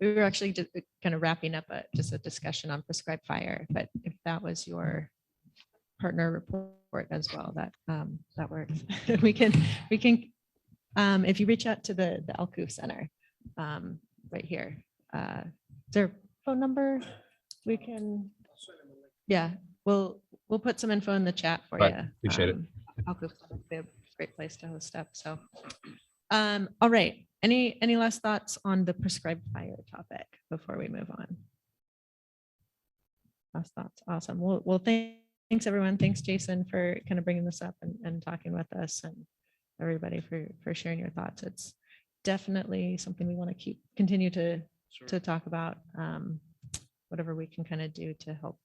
we were actually just kind of wrapping up just a discussion on prescribed fire, but if that was your partner report as well, that works. we can if you reach out to the Alcoof Center right here, is there a phone number? We can, yeah, we'll put some info in the chat for you. Appreciate it. Alcoof Center would be a great place to host up. So, all right. Any last thoughts on the prescribed fire topic before we move on? Last thoughts. Awesome. Well, thanks everyone. Thanks Jason for kind of bringing this up and talking with us, and everybody for sharing your thoughts. It's definitely something we want to continue to talk about. Whatever we can kind of do to help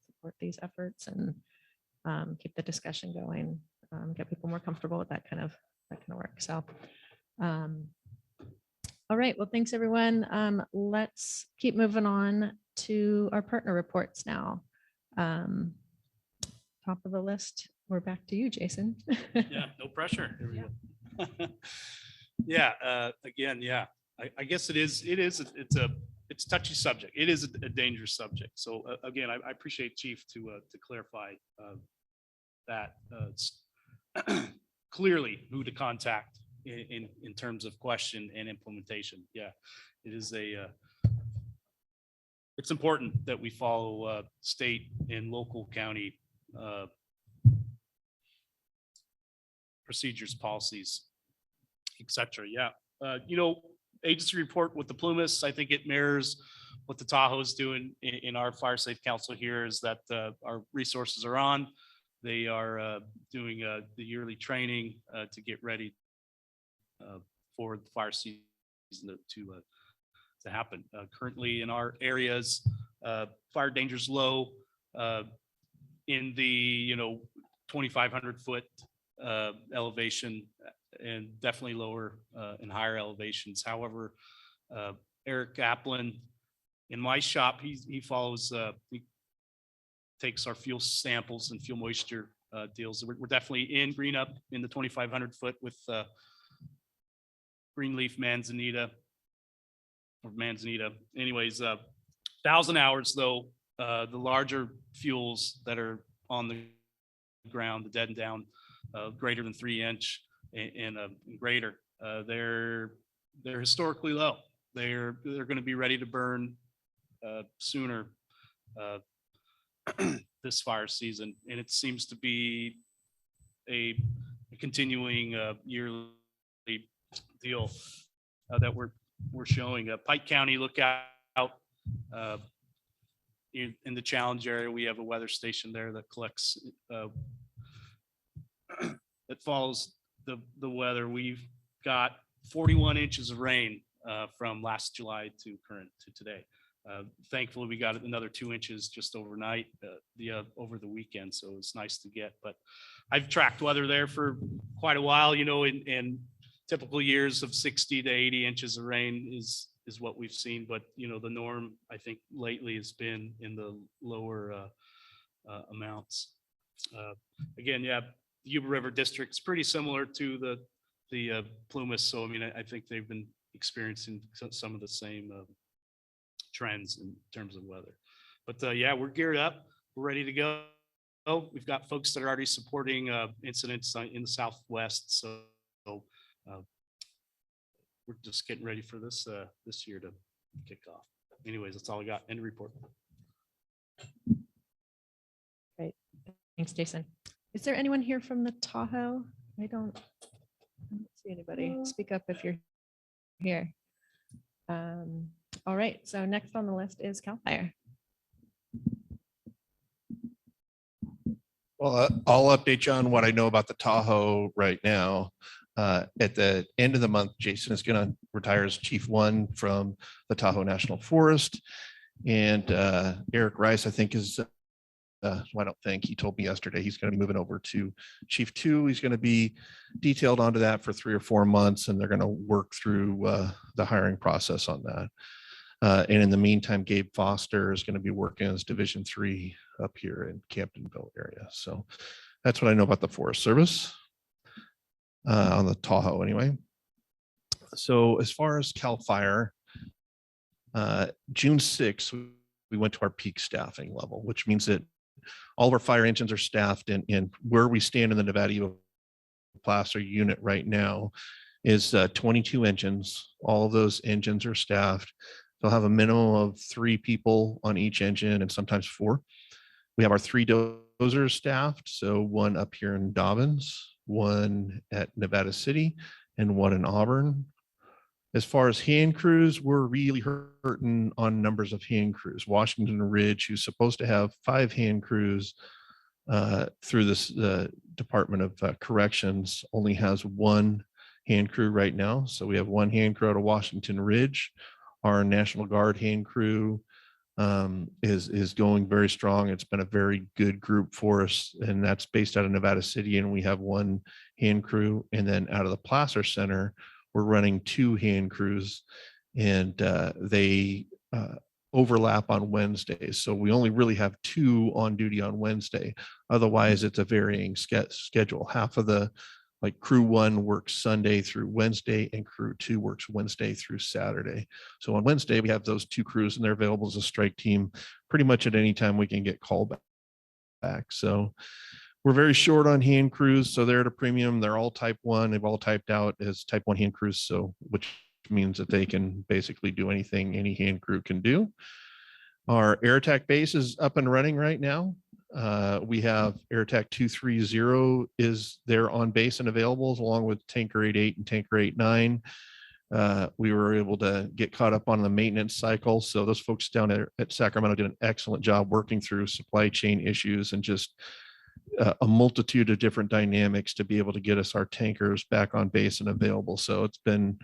support these efforts and keep the discussion going, get people more comfortable with that kind of work. So. All right. Well, thanks everyone. Let's keep moving on to our partner reports now. Top of the list. We're back to you, Jason. Yeah, no pressure. Here we go. Yeah. Again, yeah. I guess it's a touchy subject. It is a dangerous subject. So again, I appreciate Chief to clarify that clearly who to contact in terms of question and implementation. Yeah, it is it's important that we follow state and local county procedures, policies, et cetera. Yeah. Agency report with the Plumas, I think it mirrors what the Tahoe is doing in our Fire Safe Council here, is that our resources are on. They are doing the yearly training to get ready for the fire season to happen. Currently in our areas, fire danger is low in the 2,500 foot elevation, and definitely lower in higher elevations. However, Eric Applin in my shop, he follows, he takes our fuel samples and fuel moisture deals. We're definitely in green up in the 2,500 foot with Greenleaf Manzanita or Manzanita. Anyways, 1,000 hours though, the larger fuels that are on the ground, the dead and down, greater than 3-inch and greater, they're historically low. They're going to be ready to burn sooner this fire season, and it seems to be a continuing yearly deal that we're showing. Pike County, look out in the challenge area. We have a weather station there that collects that follows the weather. We've got 41 inches of rain from last July to today. Thankfully, we got another 2 inches just overnight, over the weekend. So it's nice to get, but I've tracked weather there for quite a while, in typical years of 60 to 80 inches of rain is what we've seen. But, the norm, I think lately has been in the lower amounts. Again, yeah, the Yuba River District is pretty similar to the Plumas. So, I think they've been experiencing some of the same trends in terms of weather. But yeah, we're geared up. We're ready to go. We've got folks that are already supporting incidents in the Southwest. So we're just getting ready for this year to kick off. Anyways, that's all I got. End of report. Great. Thanks, Jason. Is there anyone here from the Tahoe? I don't see anybody. Speak up if you're here. All right, so next on the list is CAL FIRE. Well, I'll update you on what I know about the Tahoe right now. At the end of the month, Jason is going to retire as Chief 1 from the Tahoe National Forest. And Eric Rice, I think, is, I don't think, he told me yesterday he's going to be moving over to Chief 2. He's going to be detailed onto that for 3 or 4 months, and they're going to work through the hiring process on that. And in the meantime, Gabe Foster is going to be working as Division 3 up here in Camptonville area. So that's what I know about the Forest Service on the Tahoe anyway. So as far as CAL FIRE, June 6th, we went to our peak staffing level, which means that all of our fire engines are staffed, and where we stand in the Nevada Placer unit right now is 22 engines. All of those engines are staffed. They'll have a minimum of 3 people on each engine and sometimes 4. We have our 3 dozers staffed. So 1 up here in Dobbins, 1 at Nevada City, and 1 in Auburn. As far as hand crews, we're really hurting on numbers of hand crews. Washington Ridge, who's supposed to have 5 hand crews through this Department of Corrections, only has 1 hand crew right now. So we have 1 hand crew out of Washington Ridge. Our National Guard hand crew is going very strong. It's been a very good group for us, and that's based out of Nevada City, and we have 1 hand crew. And then out of the Placer Center, we're running 2 hand crews, and they overlap on Wednesdays. So we only really have 2 on duty on Wednesday. Otherwise, it's a varying schedule. Half of the crew 1 works Sunday through Wednesday, and crew 2 works Wednesday through Saturday. So on Wednesday, we have those 2 crews, and they're available as a strike team pretty much at any time we can get called back. So we're very short on hand crews. So they're at a premium. They're all type 1. They've all typed out as type 1 hand crews. So which means that they can basically do anything any hand crew can do. Our air attack base is up and running right now. We have AirTech 230 is there on base and available along with Tanker 88 and Tanker 89. We were able to get caught up on the maintenance cycle. So those folks down at Sacramento did an excellent job working through supply chain issues and just a multitude of different dynamics to be able to get us our tankers back on base and available. So it's been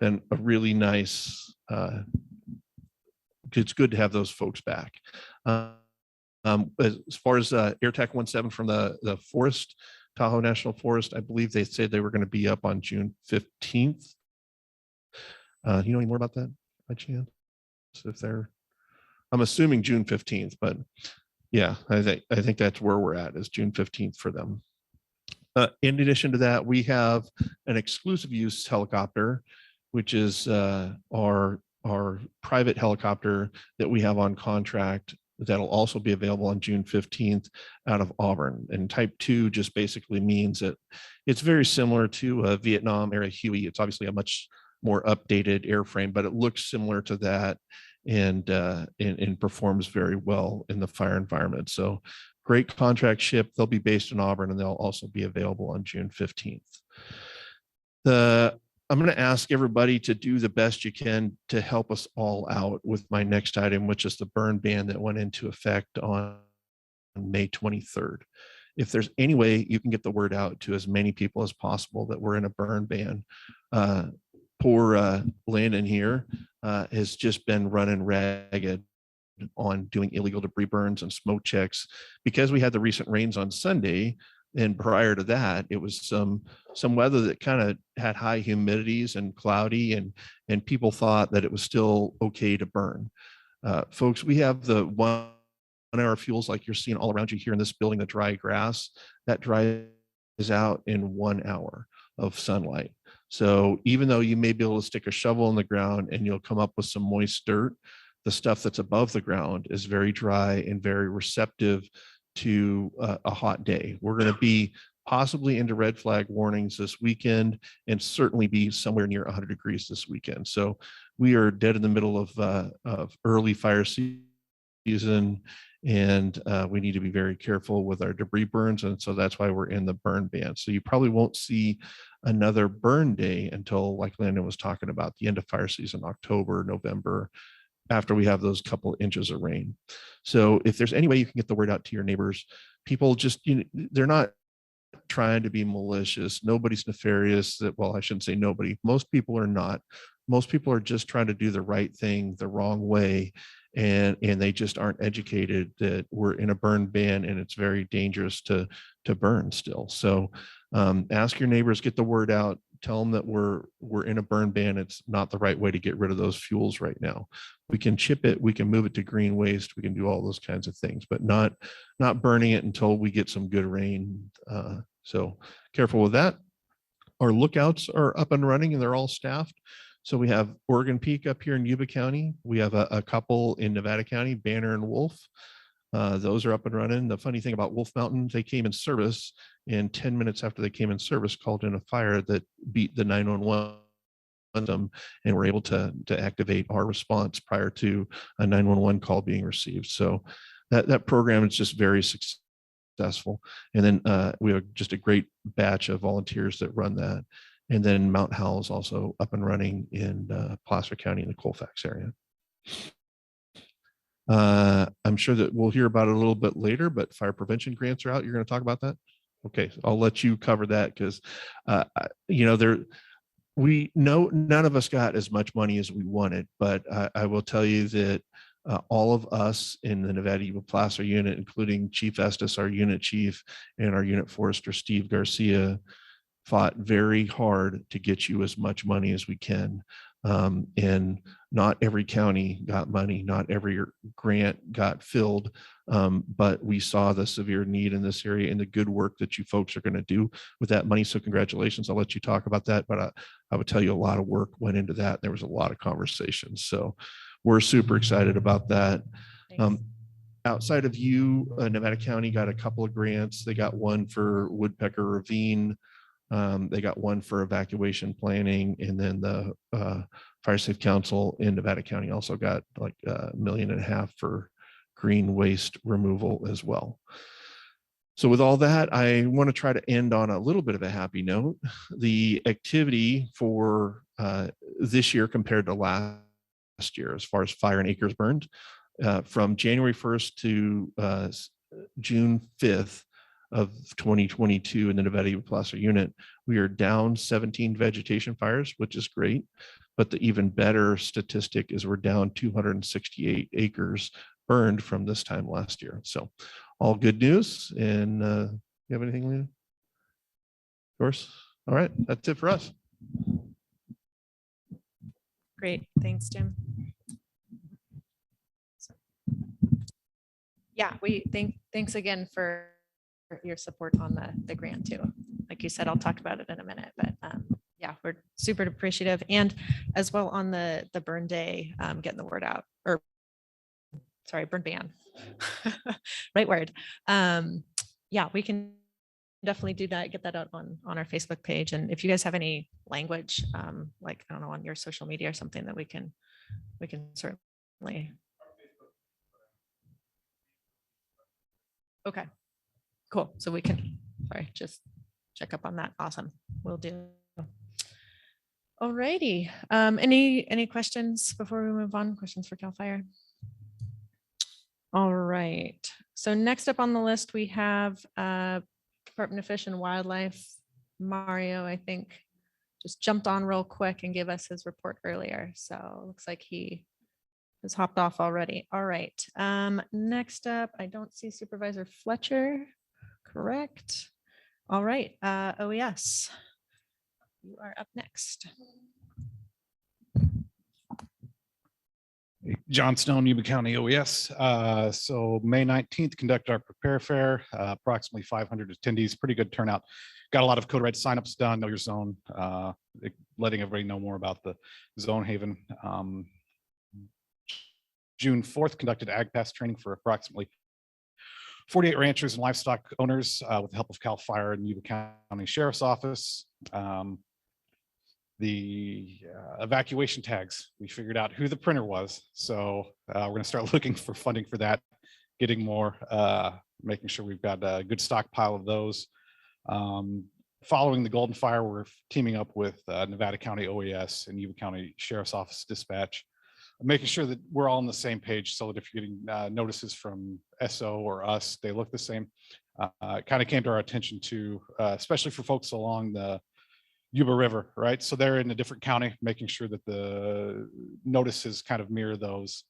a really nice, it's good to have those folks back. As far as AirTech 17 from the forest, Tahoe National Forest, I believe they said they were going to be up on June 15th. You know any more about that by chance? If they're, I'm assuming June 15th, but yeah, I think that's where we're at, is June 15th for them. In addition to that, we have an exclusive use helicopter, which is our private helicopter that we have on contract that'll also be available on June 15th out of Auburn. And type 2 just basically means that it's very similar to a Vietnam era Huey. It's obviously a much more updated airframe, but it looks similar to that and performs very well in the fire environment. So great contract ship. They'll be based in Auburn and they'll also be available on June 15th. I'm going to ask everybody to do the best you can to help us all out with my next item, which is the burn ban that went into effect on May 23rd. If there's any way you can get the word out to as many people as possible that we're in a burn ban. Poor Landon here has just been running ragged on doing illegal debris burns and smoke checks because we had the recent rains on Sunday. And prior to that, it was some weather that kind of had high humidities and cloudy, and people thought that it was still okay to burn. Folks, we have the 1 hour fuels like you're seeing all around you here in this building, the dry grass, that dries out in 1 hour of sunlight. So even though you may be able to stick a shovel in the ground and you'll come up with some moist dirt, the stuff that's above the ground is very dry and very receptive to a hot day. We're going to be possibly into red flag warnings this weekend and certainly be somewhere near 100 degrees this weekend. So we are dead in the middle of early fire season, and we need to be very careful with our debris burns. And so that's why we're in the burn ban. So you probably won't see another burn day until, like Landon was talking about, the end of fire season, October, November, after we have those couple inches of rain. So if there's any way you can get the word out to your neighbors, people just, they're not trying to be malicious. Nobody's nefarious. Well, I shouldn't say nobody. Most people are not. Most people are just trying to do the right thing the wrong way. And they just aren't educated that we're in a burn ban and it's very dangerous to burn still. So ask your neighbors, get the word out, tell them that we're in a burn ban. It's not the right way to get rid of those fuels right now. We can chip it, we can move it to green waste, we can do all those kinds of things, but not burning it until we get some good rain. So careful with that. Our lookouts are up and running and they're all staffed. So we have Oregon Peak up here in Yuba County. We have a couple in Nevada County, Banner and Wolf. Those are up and running. The funny thing about Wolf Mountain, they came in service, and 10 minutes after they came in service, called in a fire that beat the 911 and were able to activate our response prior to a 911 call being received. So that program is just very successful. And then we have just a great batch of volunteers that run that. And then Mount Howell is also up and running in Placer County in the Colfax area. I'm sure that we'll hear about it a little bit later, but fire prevention grants are out. You're going to talk about that? Okay, so I'll let you cover that because, we know none of us got as much money as we wanted, but I will tell you that all of us in the Nevada Yuba Placer unit, including Chief Estes, our unit chief, and our unit forester, Steve Garcia, fought very hard to get you as much money as we can. And not every county got money, not every grant got filled, but we saw the severe need in this area and the good work that you folks are going to do with that money. So congratulations. I'll let you talk about that, but I would tell you a lot of work went into that. There was a lot of conversations. So we're super excited about that. Outside of you, Nevada County got a couple of grants. They got one for Woodpecker Ravine. They got one for evacuation planning, and then the Fire Safe Council in Nevada County also got like $1.5 million for green waste removal as well. So with all that, I want to try to end on a little bit of a happy note. The activity for this year compared to last year, as far as fire and acres burned, from January 1st to June 5th of 2022 in the Nevada Yuba Placer unit, we are down 17 vegetation fires, which is great. But the even better statistic is we're down 268 acres burned from this time last year. So all good news. And you have anything, Lena? Of course. All right, that's it for us. Great, thanks, Jim. Yeah, thanks again for your support on the grant too. Like you said, I'll talk about it in a minute, but yeah, we're super appreciative. And as well on the burn day, getting the word out, or sorry, burn ban, right word. Yeah, we can definitely do that, get that out on our Facebook page. And if you guys have any language, like, I don't know, on your social media or something that we can certainly. Okay, cool. So we can, sorry, just check up on that. Awesome. Will do. All righty. Any questions before we move on? Questions for CAL FIRE? All right. So next up on the list, we have Department of Fish and Wildlife. Mario, I think, just jumped on real quick and gave us his report earlier. So it looks like he has hopped off already. All right. Next up, I don't see Supervisor Fletcher. Correct. All right. OES, you are up next. John Stone, Yuba County OES. So May 19th, conducted our Prepare Fair, approximately 500 attendees, pretty good turnout. Got a lot of Code Red signups done, Know Your Zone, letting everybody know more about the Zone Haven. June 4th, conducted Ag Pass training for approximately 48 ranchers and livestock owners with the help of CAL FIRE and Yuba County Sheriff's Office. The evacuation tags, we figured out who the printer was. So we're going to start looking for funding for that, getting more, making sure we've got a good stockpile of those. Following the Golden Fire, we're teaming up with Nevada County OES and Yuba County Sheriff's Office Dispatch, making sure that we're all on the same page so that if you're getting notices from SO or us, they look the same. It kind of came to our attention too, especially for folks along the Yuba River, right? So they're in a different county, making sure that the notices kind of mirror those.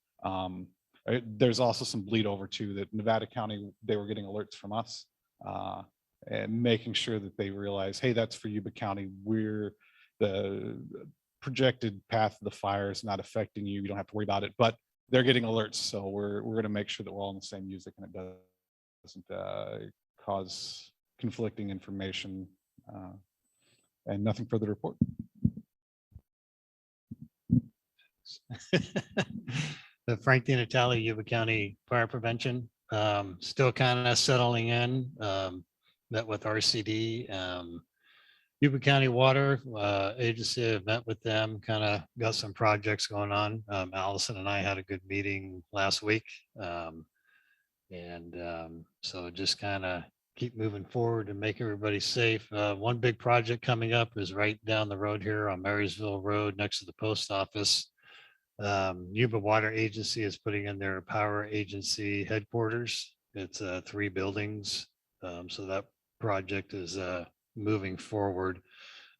There's also some bleed over too, that Nevada County, they were getting alerts from us and making sure that they realize, hey, that's for Yuba County. We're the projected path of the fire is not affecting you. You don't have to worry about it, but they're getting alerts. So we're going to make sure that we're all in the same music and it doesn't cause conflicting information. And nothing further to report. Frank DiNatale, Yuba County Fire Prevention. Still kind of settling in. Met with RCD. Yuba County Water Agency, I've met with them, kind of got some projects going on. Allison and I had a good meeting last week. So just kind of keep moving forward and make everybody safe. One big project coming up is right down the road here on Marysville Road next to the post office. Yuba Water Agency is putting in their power agency headquarters. It's 3 buildings. So that project is moving forward.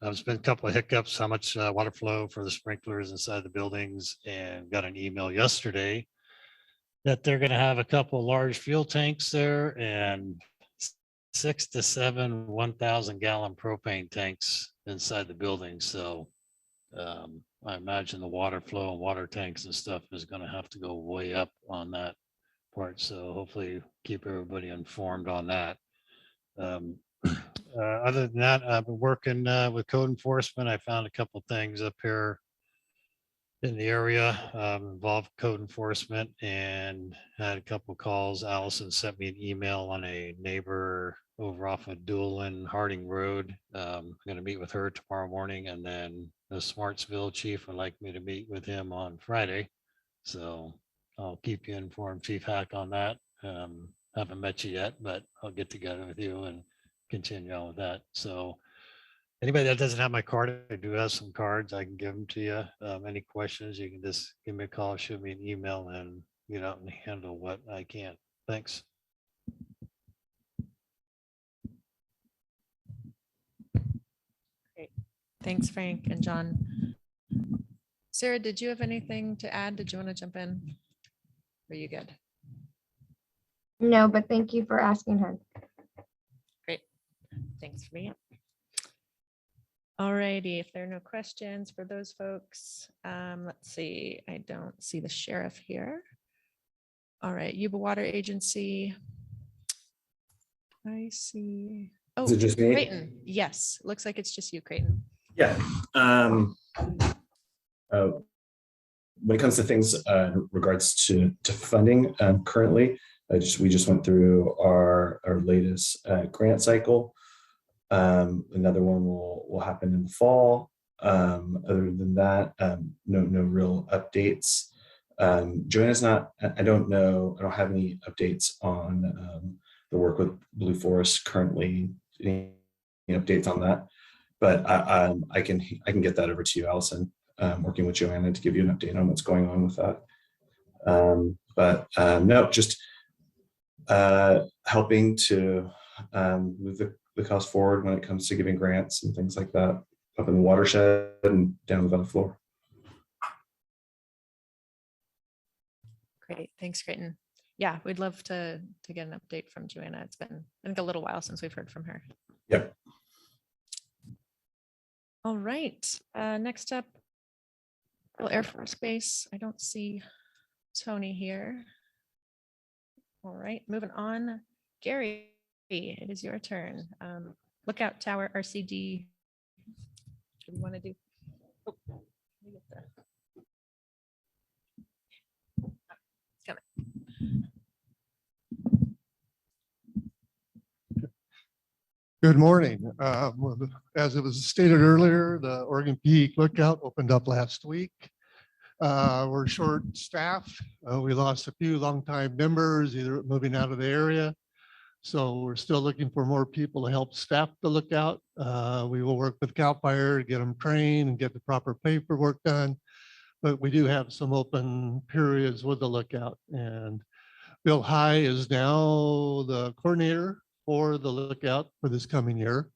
There's been a couple of hiccups, how much water flow for the sprinklers inside the buildings, and got an email yesterday that they're going to have a couple large fuel tanks there and 6 to 7 1,000-gallon propane tanks inside the building. So I imagine the water flow and water tanks and stuff is going to have to go way up on that part. So hopefully keep everybody informed on that. Other than that, I've been working with code enforcement. I found a couple things up here in the area involved code enforcement and had a couple calls. Allison sent me an email on a neighbor over off of Doolin Harding Road. I'm going to meet with her tomorrow morning, and then the Smartsville chief would like me to meet with him on Friday. So I'll keep you informed, Chief Hack, on that. Haven't met you yet, but I'll get together with you and continue on with that. So anybody that doesn't have my card, I do have some cards. I can give them to you. Any questions, you can just give me a call, shoot me an email, and get out and handle what I can. Thanks. Great. Thanks, Frank and John. Sarah, did you have anything to add? Did you want to jump in? Are you good? No, but thank you for asking her. Great. Thanks for being. All righty. If there are no questions for those folks, let's see. I don't see the sheriff here. All right, Yuba Water Agency. I see. Oh, Is it just me? Creighton. Yes, looks like it's just you, Creighton. Yeah. When it comes to things in regards to funding, currently, we just went through our latest grant cycle. Another one will happen in the fall. Other than that, no real updates. Joanna's not. I don't know. I don't have any updates on the work with Blue Forest currently. Any updates on that? But I can get that over to you, Allison. Working with Joanna to give you an update on what's going on with that. No, just helping to move the cause forward when it comes to giving grants and things like that up in the watershed and down the valley floor. Great, thanks, Creighton. Yeah, we'd love to get an update from Joanna. It's been, I think, a little while since we've heard from her. Yep. All right, next up, Air Force Base. I don't see Tony here. All right, moving on. Gary, it is your turn. Lookout Tower RCD. What do you want to do? Oh, let me get the- It's coming. Good morning. As it was stated earlier, the Oregon Peak Lookout opened up last week. We're short staffed. We lost a few longtime members, either moving out of the area. So we're still looking for more people to help staff the lookout. We will work with CAL FIRE to get them trained and get the proper paperwork done. But we do have some open periods with the lookout. And Bill High is now the coordinator for the lookout for this coming year.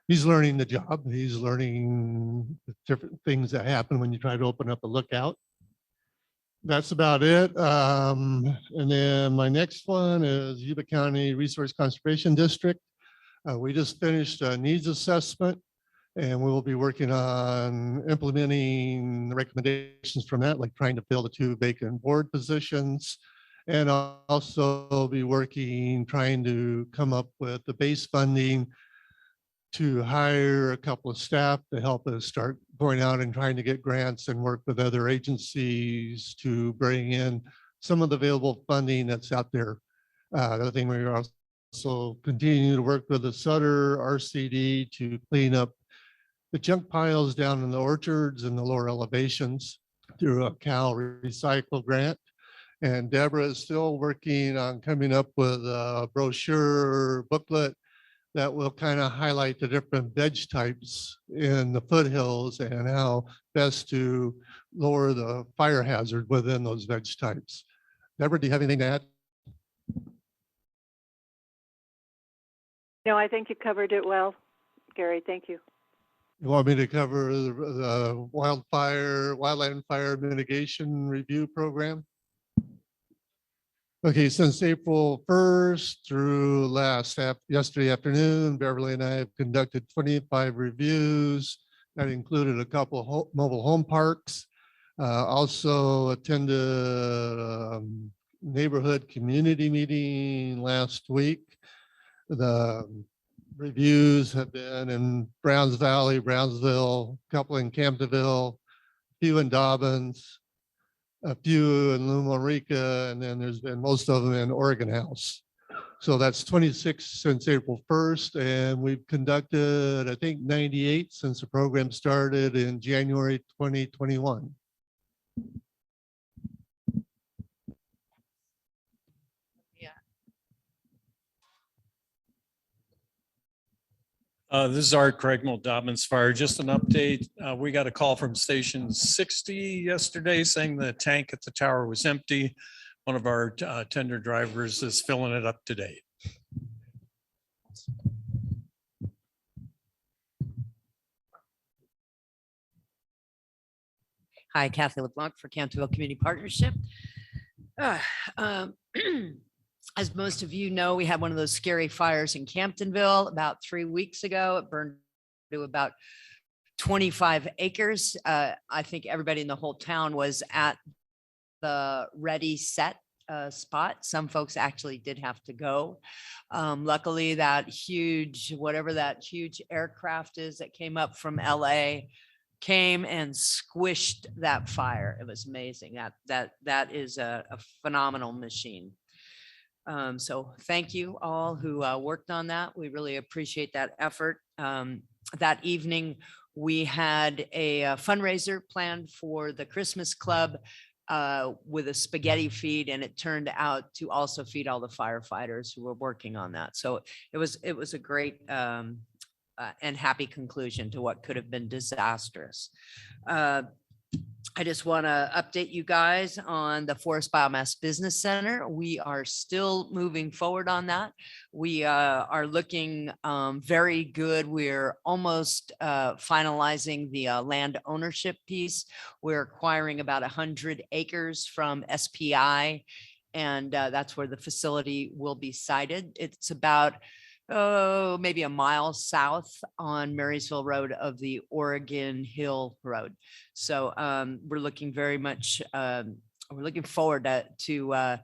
He's learning the job. He's learning the different things that happen when you try to open up a lookout. That's about it. And then my next one is Yuba County Resource Conservation District. We just finished a needs assessment, and we will be working on implementing the recommendations from that, like trying to fill the 2 vacant board positions. And I'll also be working, trying to come up with the base funding to hire a couple of staff to help us start going out and trying to get grants and work with other agencies to bring in some of the available funding that's out there. The other thing, we're also continuing to work with the Sutter RCD to clean up the junk piles down in the orchards and the lower elevations through a Cal Recycle grant. And Deborah is still working on coming up with a brochure booklet that will kind of highlight the different veg types in the foothills and how best to lower the fire hazard within those veg types. Deborah, do you have anything to add? No, I think you covered it well, Gary. Thank you. You want me to cover the wildland fire mitigation review program? Okay, since April 1st through yesterday afternoon, Beverly and I have conducted 25 reviews. That included a couple of mobile home parks. Also attended a neighborhood community meeting last week. The reviews have been in Browns Valley, Brownsville, a couple in Campbellville, a few in Dobbins, a few in Loma Rica, and then there's been most of them in Oregon House. So that's 26 since April 1st, and we've conducted, I think, 98 since the program started in January 2021. This is Art Craigmore, Dobbins Fire. Just an update. We got a call from Station 60 yesterday saying the tank at the tower was empty. One of our tender drivers is filling it up today. Hi, Kathy LeBlanc for Canterville Community Partnership. Um, As most of you know, we had one of those scary fires in Camptonville about 3 weeks ago. It burned to about 25 acres. I think everybody in the whole town was at the ready set spot. Some folks actually did have to go. Luckily, that huge, whatever that huge aircraft is that came up from LA came and squished that fire. It was amazing. That is a phenomenal machine. So thank you all who worked on that. We really appreciate that effort. That evening, we had a fundraiser planned for the Christmas Club with a spaghetti feed, and it turned out to also feed all the firefighters who were working on that. So it was a great and happy conclusion to what could have been disastrous. I just want to update you guys on the Forest Biomass Business Center. We are still moving forward on that. We are looking very good. We're almost finalizing the land ownership piece. We're acquiring about 100 acres from SPI, and that's where the facility will be sited. It's about maybe a mile south on Marysville Road of the Oregon Hill Road. So we're looking very much, we're looking forward to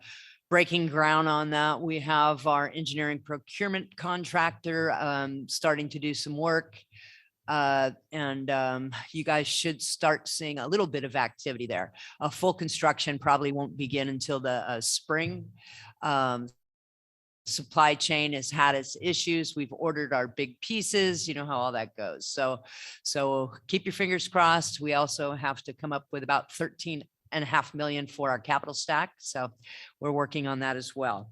breaking ground on that. We have our engineering procurement contractor starting to do some work. And you guys should start seeing a little bit of activity there. Full construction probably won't begin until the spring. Supply chain has had its issues. We've ordered our big pieces, you know how all that goes. So keep your fingers crossed. We also have to come up with about 13.5 million for our capital stack. So we're working on that as well.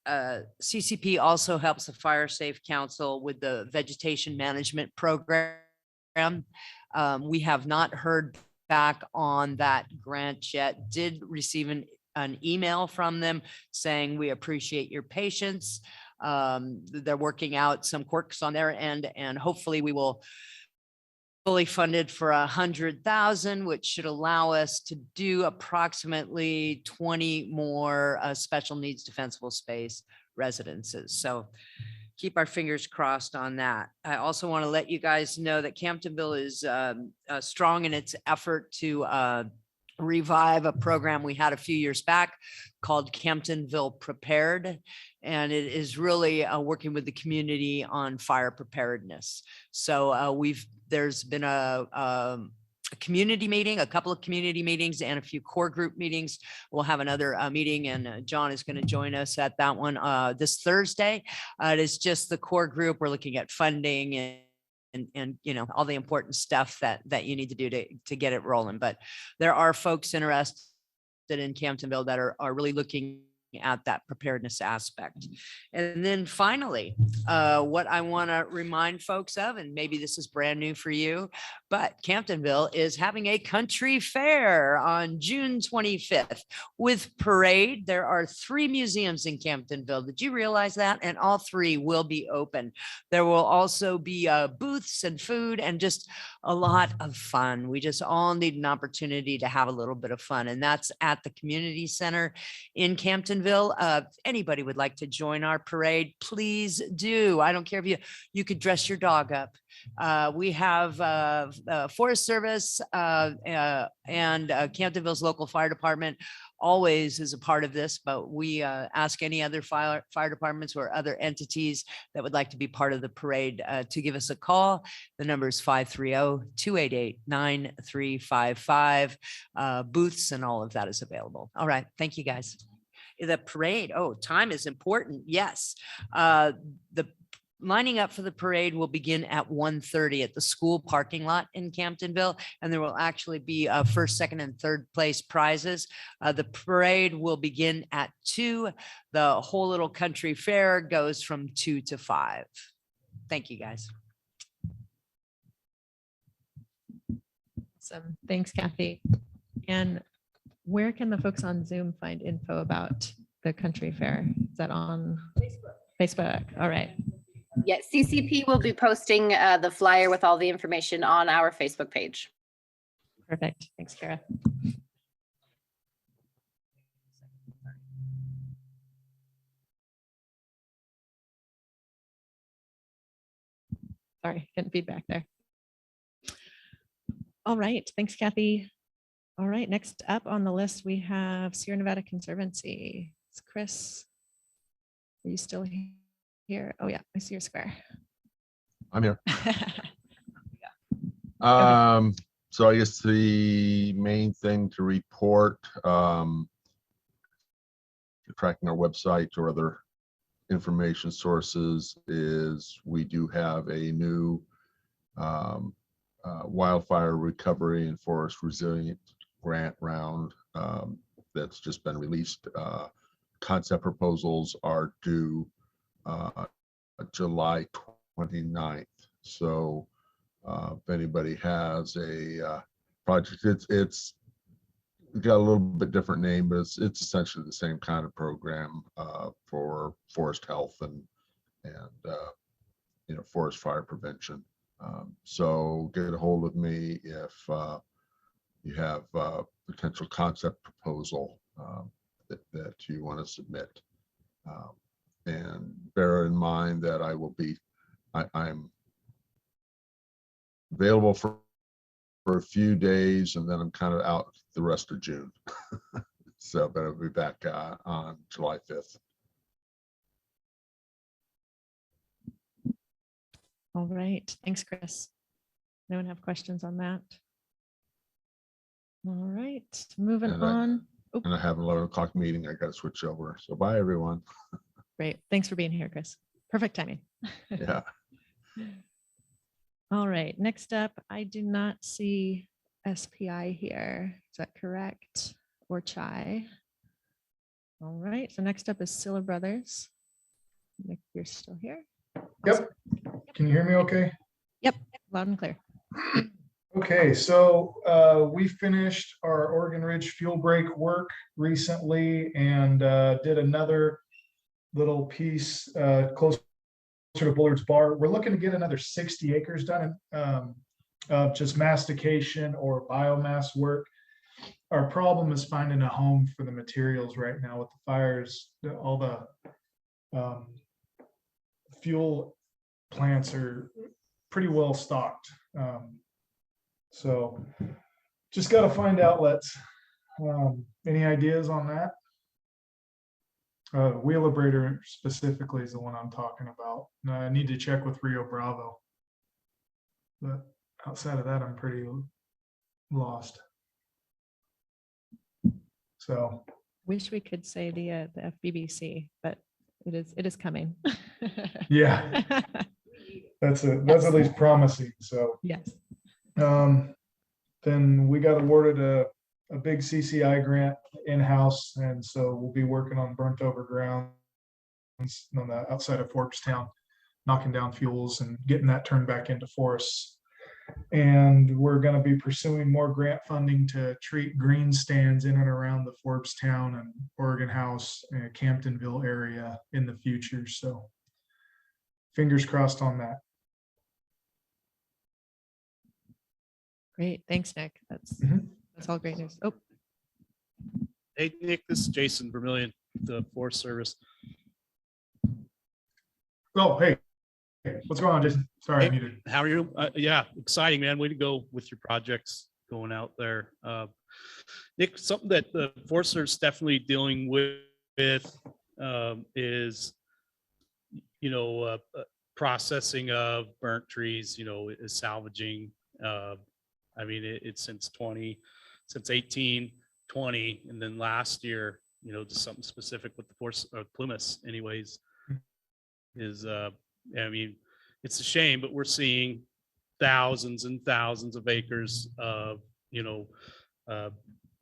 CCP also helps the Fire Safe Council with the vegetation management program. We have not heard back on that grant yet. Did receive an email from them saying we appreciate your patience. They're working out some quirks on their end, and hopefully we will fully funded for 100,000, which should allow us to do approximately 20 more special needs defensible space residences. So keep our fingers crossed on that. I also want to let you guys know that Camptonville is strong in its effort to revive a program we had a few years back called Camptonville Prepared. And it is really working with the community on fire preparedness. So there's been a community meeting, a couple of community meetings and a few core group meetings. We'll have another meeting, and John is going to join us at that one this Thursday. It is just the core group. We're looking at funding and you know, all the important stuff that you need to do to get it rolling. But there are folks interested in Camptonville that are really looking at that preparedness aspect. And then finally, what I want to remind folks of, and maybe this is brand new for you, but Camptonville is having a country fair on June 25th with parade. There are 3 museums in Camptonville. Did you realize that? And all 3 will be open. There will also be booths and food and just a lot of fun. We just all need an opportunity to have a little bit of fun. And that's at the community center in Camptonville. If anybody would like to join our parade, please do. I don't care if you could dress your dog up. We have Forest Service and Camptonville's local fire department always is a part of this, but we ask any other fire departments or other entities that would like to be part of the parade to give us a call. The number is 530-288-9355. Booths and all of that is available. All right. Thank you, guys. The parade. Oh, time is important. Yes. The lining up for the parade will begin at 1:30 at the school parking lot in Camptonville, and there will actually be first, second, and third place prizes. The parade will begin at 2. The whole little country fair goes from 2 to 5. Thank you, guys. Awesome. Thanks, Kathy. And where can the folks on Zoom find info about the country fair? Is that on Facebook? All right. Yeah, CCP will be posting the flyer with all the information on our Facebook page. Perfect. Thanks, Kara. Sorry, getting feedback there. All right. Thanks, Kathy. All right. Next up on the list, we have Sierra Nevada Conservancy. It's Chris. Are you still here? Oh, yeah. I see your square. I'm here. ahead. So I guess the main thing to report, tracking our website or other information sources, is we do have a new wildfire recovery and forest resilient grant round that's just been released. Concept proposals are due July 29th. So if anybody has a project, it's got a little bit different name, but it's essentially the same kind of program for forest health and forest fire prevention. So get a hold of me if you have a potential concept proposal that you want to submit. And bear in mind that I'm available for a few days, and then I'm kind of out the rest of June. So, but I'll be back on July 5th. All right. Thanks, Chris. No one have questions on that? All right. Moving on. And I have an 11 o'clock meeting. I got to switch over. So bye, everyone. Great. Thanks for being here, Chris. Perfect timing. Yeah. All right. Next up, I do not see SPI here. Is that correct? Or Chai? All right. So next up is Silla Brothers. Nick, you're still here? Yep. Can you hear me okay? Yep. Loud and clear. Okay, so we finished our Oregon Ridge fuel break work recently and did another little piece closer to Bullard's Bar. We're looking to get another 60 acres done of just mastication or biomass work. Our problem is finding a home for the materials right now with the fires. All the fuel plants are pretty well stocked. So just got to find outlets. Any ideas on that? Wheelabrator specifically is the one I'm talking about. I need to check with Rio Bravo. But outside of that, I'm pretty lost. So wish we could say the FBBC, but it is coming. Yeah, that's at least promising. So yes. Then we got awarded a big CCI grant in-house, and so we'll be working on burnt over grounds on the outside of Forbes-town, knocking down fuels and getting that turned back into forests. And we're going to be pursuing more grant funding to treat green stands in and around the Forbes-town and Oregon House and Camptonville area in the future. So fingers crossed on that. Great. Thanks, Nick. That's all great news. Oh, Hey, Nick, this is Jason Vermillion, the Forest Service. Oh, hey, what's going on, Jason? Sorry, Hey, I muted. how are you? Yeah, exciting, man. Way to go with your projects going out there. Nick, something that the Forest Service is definitely dealing with is, processing of burnt trees, is salvaging. I mean, it's since 1820, and then last year, just something specific with the force or Plymouth anyways, is, I mean, it's a shame, but we're seeing thousands and thousands of acres of,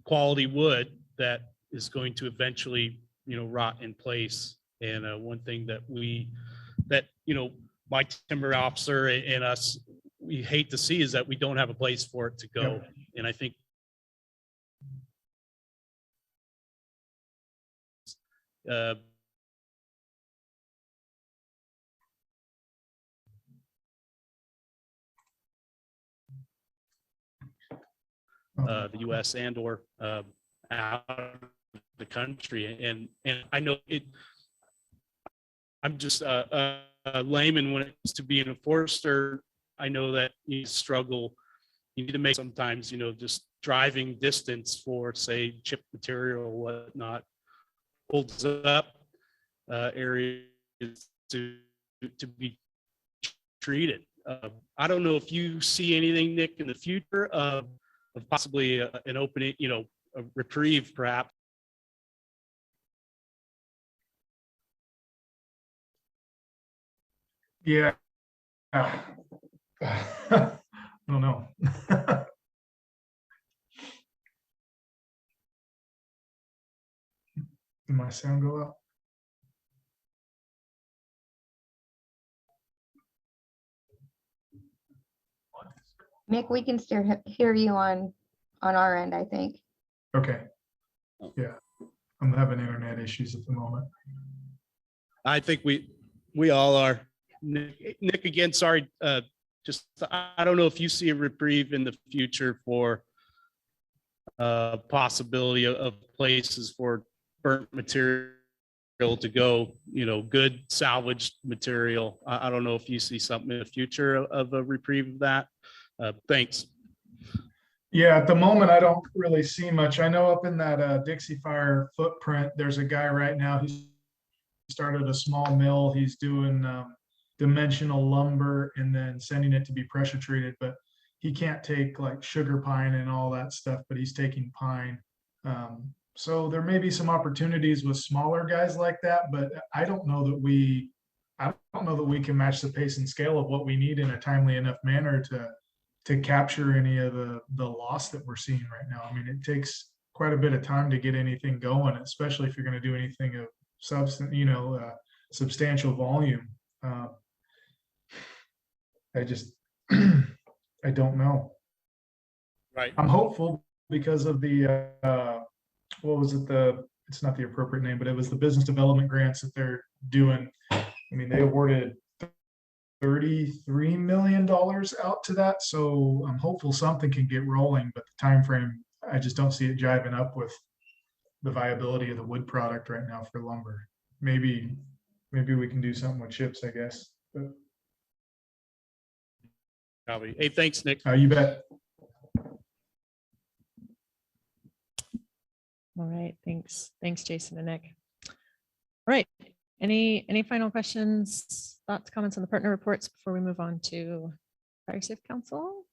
quality wood that is going to eventually, rot in place. And one thing that my timber officer and us, we hate to see is that we don't have a place for it to go. And I think the US and or out of the country. And I know it, I'm just a layman when it comes to being a forester. I know that you struggle, you need to make sometimes, you know, just driving distance for say chip material or whatnot holds up areas to be treated. I don't know if you see anything, Nick, in the future of possibly an opening, you know, a reprieve perhaps. Yeah. I don't know. Did my sound go out? Mick, we can still hear you on our end, I think. Okay. Yeah, I'm having internet issues at the moment. I think we all are. Nick, again, sorry. Just I don't know if you see a reprieve in the future for possibility of places for burnt material to go, you know, good salvaged material. I don't know if you see something in the future of a reprieve of that. Thanks. Yeah, at the moment, I don't really see much. I know up in that Dixie Fire footprint, there's a guy right now, he started a small mill. He's doing dimensional lumber and then sending it to be pressure treated, but he can't take like sugar pine and all that stuff, but he's taking pine. So there may be some opportunities with smaller guys like that, but I don't know that we can match the pace and scale of what we need in a timely enough manner to capture any of the loss that we're seeing right now. I mean, it takes quite a bit of time to get anything going, especially if you're going to do anything of substance, you know, substantial volume. I just, I don't know. Right. I'm hopeful because of the, what was it? It's not the appropriate name, but it was the business development grants that they're doing. I mean, they awarded $33 million out to that. So I'm hopeful something can get rolling, but the time frame, I just don't see it jiving up with the viability of the wood product right now for lumber. Maybe we can do something with chips, I guess. But, Probably. Hey, thanks, Nick. you bet. All right, thanks. Thanks, Jason and Nick. All right, any final questions, thoughts, comments on the partner reports before we move on to Fire Safe Council?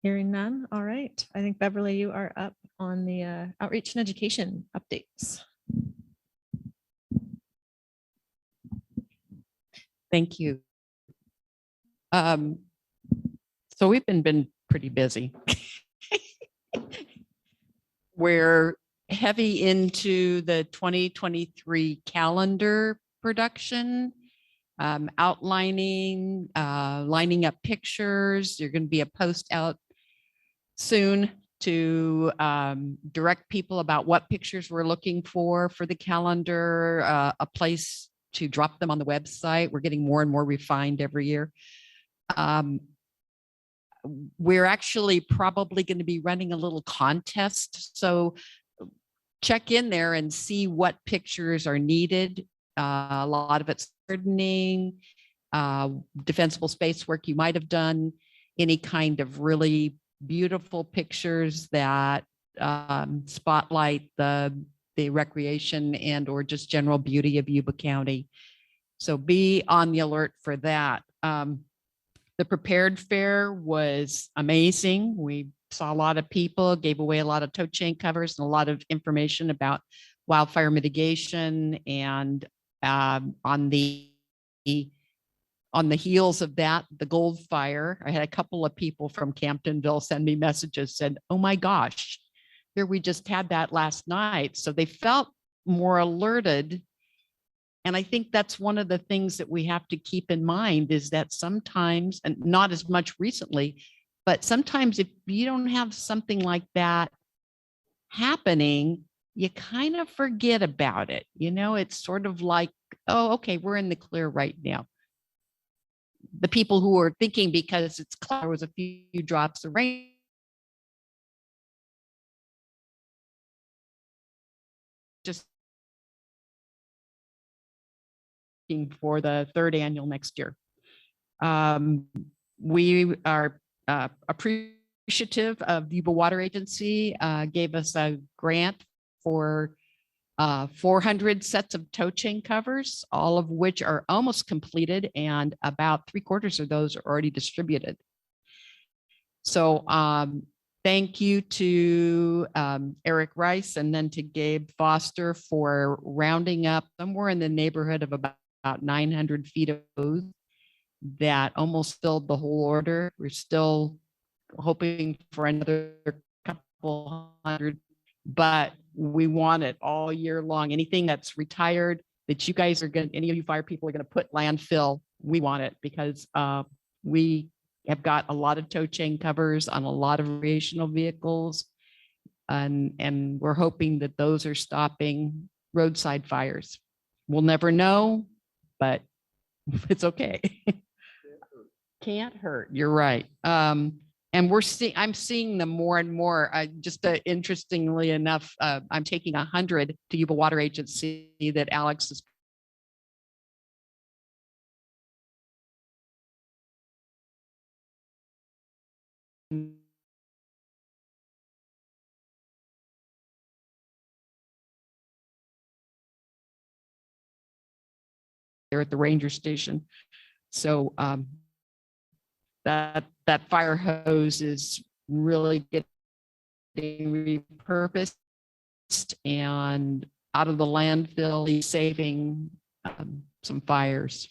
Hearing none. All right, I think Beverly, you are up on the outreach and education updates. Thank you. So we've been pretty busy. We're heavy into the 2023 calendar production, outlining, lining up pictures. There's going to be a post out soon to direct people about what pictures we're looking for the calendar, a place to drop them on the website. We're getting more and more refined every year. We're actually probably going to be running a little contest. So check in there and see what pictures are needed. A lot of it's gardening, defensible space work you might have done, any kind of really beautiful pictures that spotlight the recreation and or just general beauty of Yuba County. So be on the alert for that. The prepared fair was amazing. We saw a lot of people, gave away a lot of tote chain covers and a lot of information about wildfire mitigation. And on the heels of that, the Gold Fire, I had a couple of people from Camptonville send me messages, said, oh my gosh, here we just had that last night. So they felt more alerted. And I think that's one of the things that we have to keep in mind is that sometimes, and not as much recently, but sometimes if you don't have something like that happening, you kind of forget about it. You know, it's sort of like, oh, okay, we're in the clear right now. The people who are thinking because it's clear, there was a few drops of rain. Just for the third annual next year. We are appreciative of the Yuba Water Agency, gave us a grant for 400 sets of tow chain covers, all of which are almost completed, and about 3/4 of those are already distributed. So thank you to Eric Rice and then to Gabe Foster for rounding up somewhere in the neighborhood of about 900 feet of hose that almost filled the whole order. We're still hoping for another couple hundred, but we want it all year long. Anything that's retired that you guys are going to, any of you fire people are going to put landfill, we want it because we have got a lot of tow chain covers on a lot of recreational vehicles. And we're hoping that those are stopping roadside fires. We'll never know, but it's okay. Can't hurt. You're right. And I'm seeing them more and more. Just interestingly enough, I'm taking 100 to Yuba Water Agency that Alex is there at the ranger station. So that fire hose is really getting repurposed and out of the landfill, saving some fires.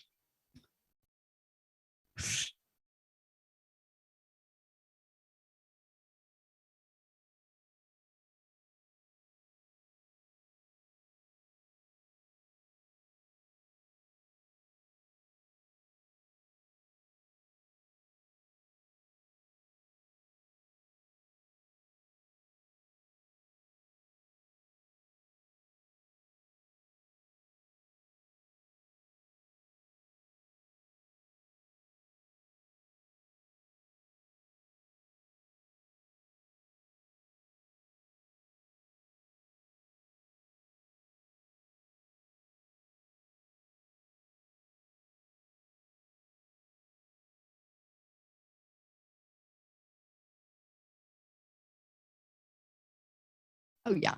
Oh, yeah.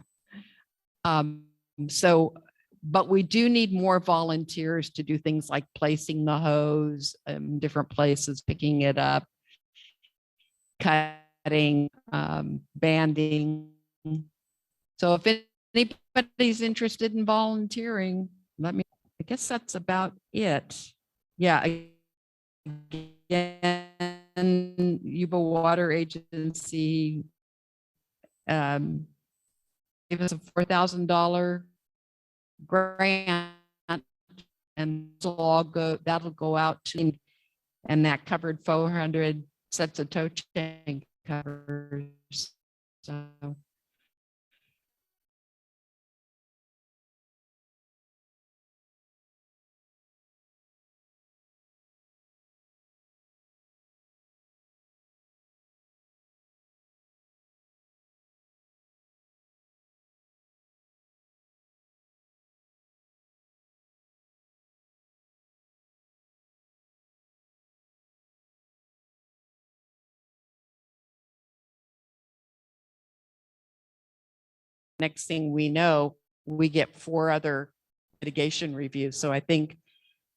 So, but we do need more volunteers to do things like placing the hose in different places, picking it up, cutting, banding. So if anybody's interested in volunteering, let me, I guess that's about it. Yeah. Again, Yuba Water Agency gave us a $4,000 grant, and that'll go out to, and that covered 400 sets of tow chain covers. So next thing we know, we get 4 other mitigation reviews. So I think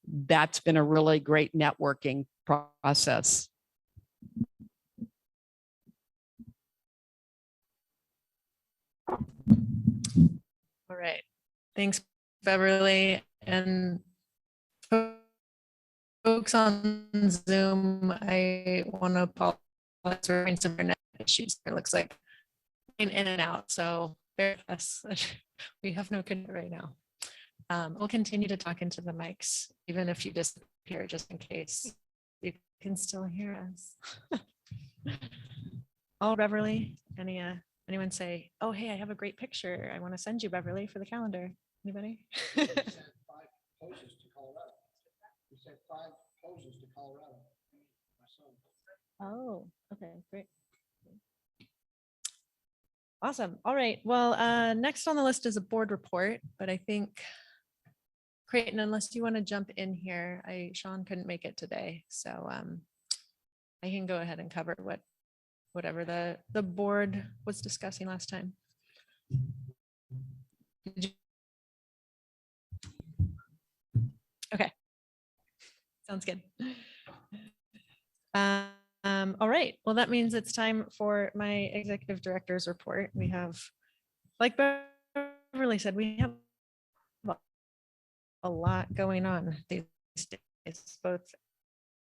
that's been a really great networking process. All right. Thanks, Beverly. And folks on Zoom, I want to apologize for having some internet issues. It looks like in and out. So bear with us. We have no control right now. We'll continue to talk into the mics, even if you disappear, just in case you can still hear us. Oh, Beverly, anyone say, oh, hey, I have a great picture. I want to send you, Beverly, for the calendar. Anybody? Oh, okay, great. Awesome. All right. Well, next on the list is a board report, but I think Creighton, unless you want to jump in here, Sean couldn't make it today. So I can go ahead and cover whatever the board was discussing last time. Okay. Sounds good. All right. Well, that means it's time for my executive director's report. We have, like Beverly said, we have a lot going on these days, both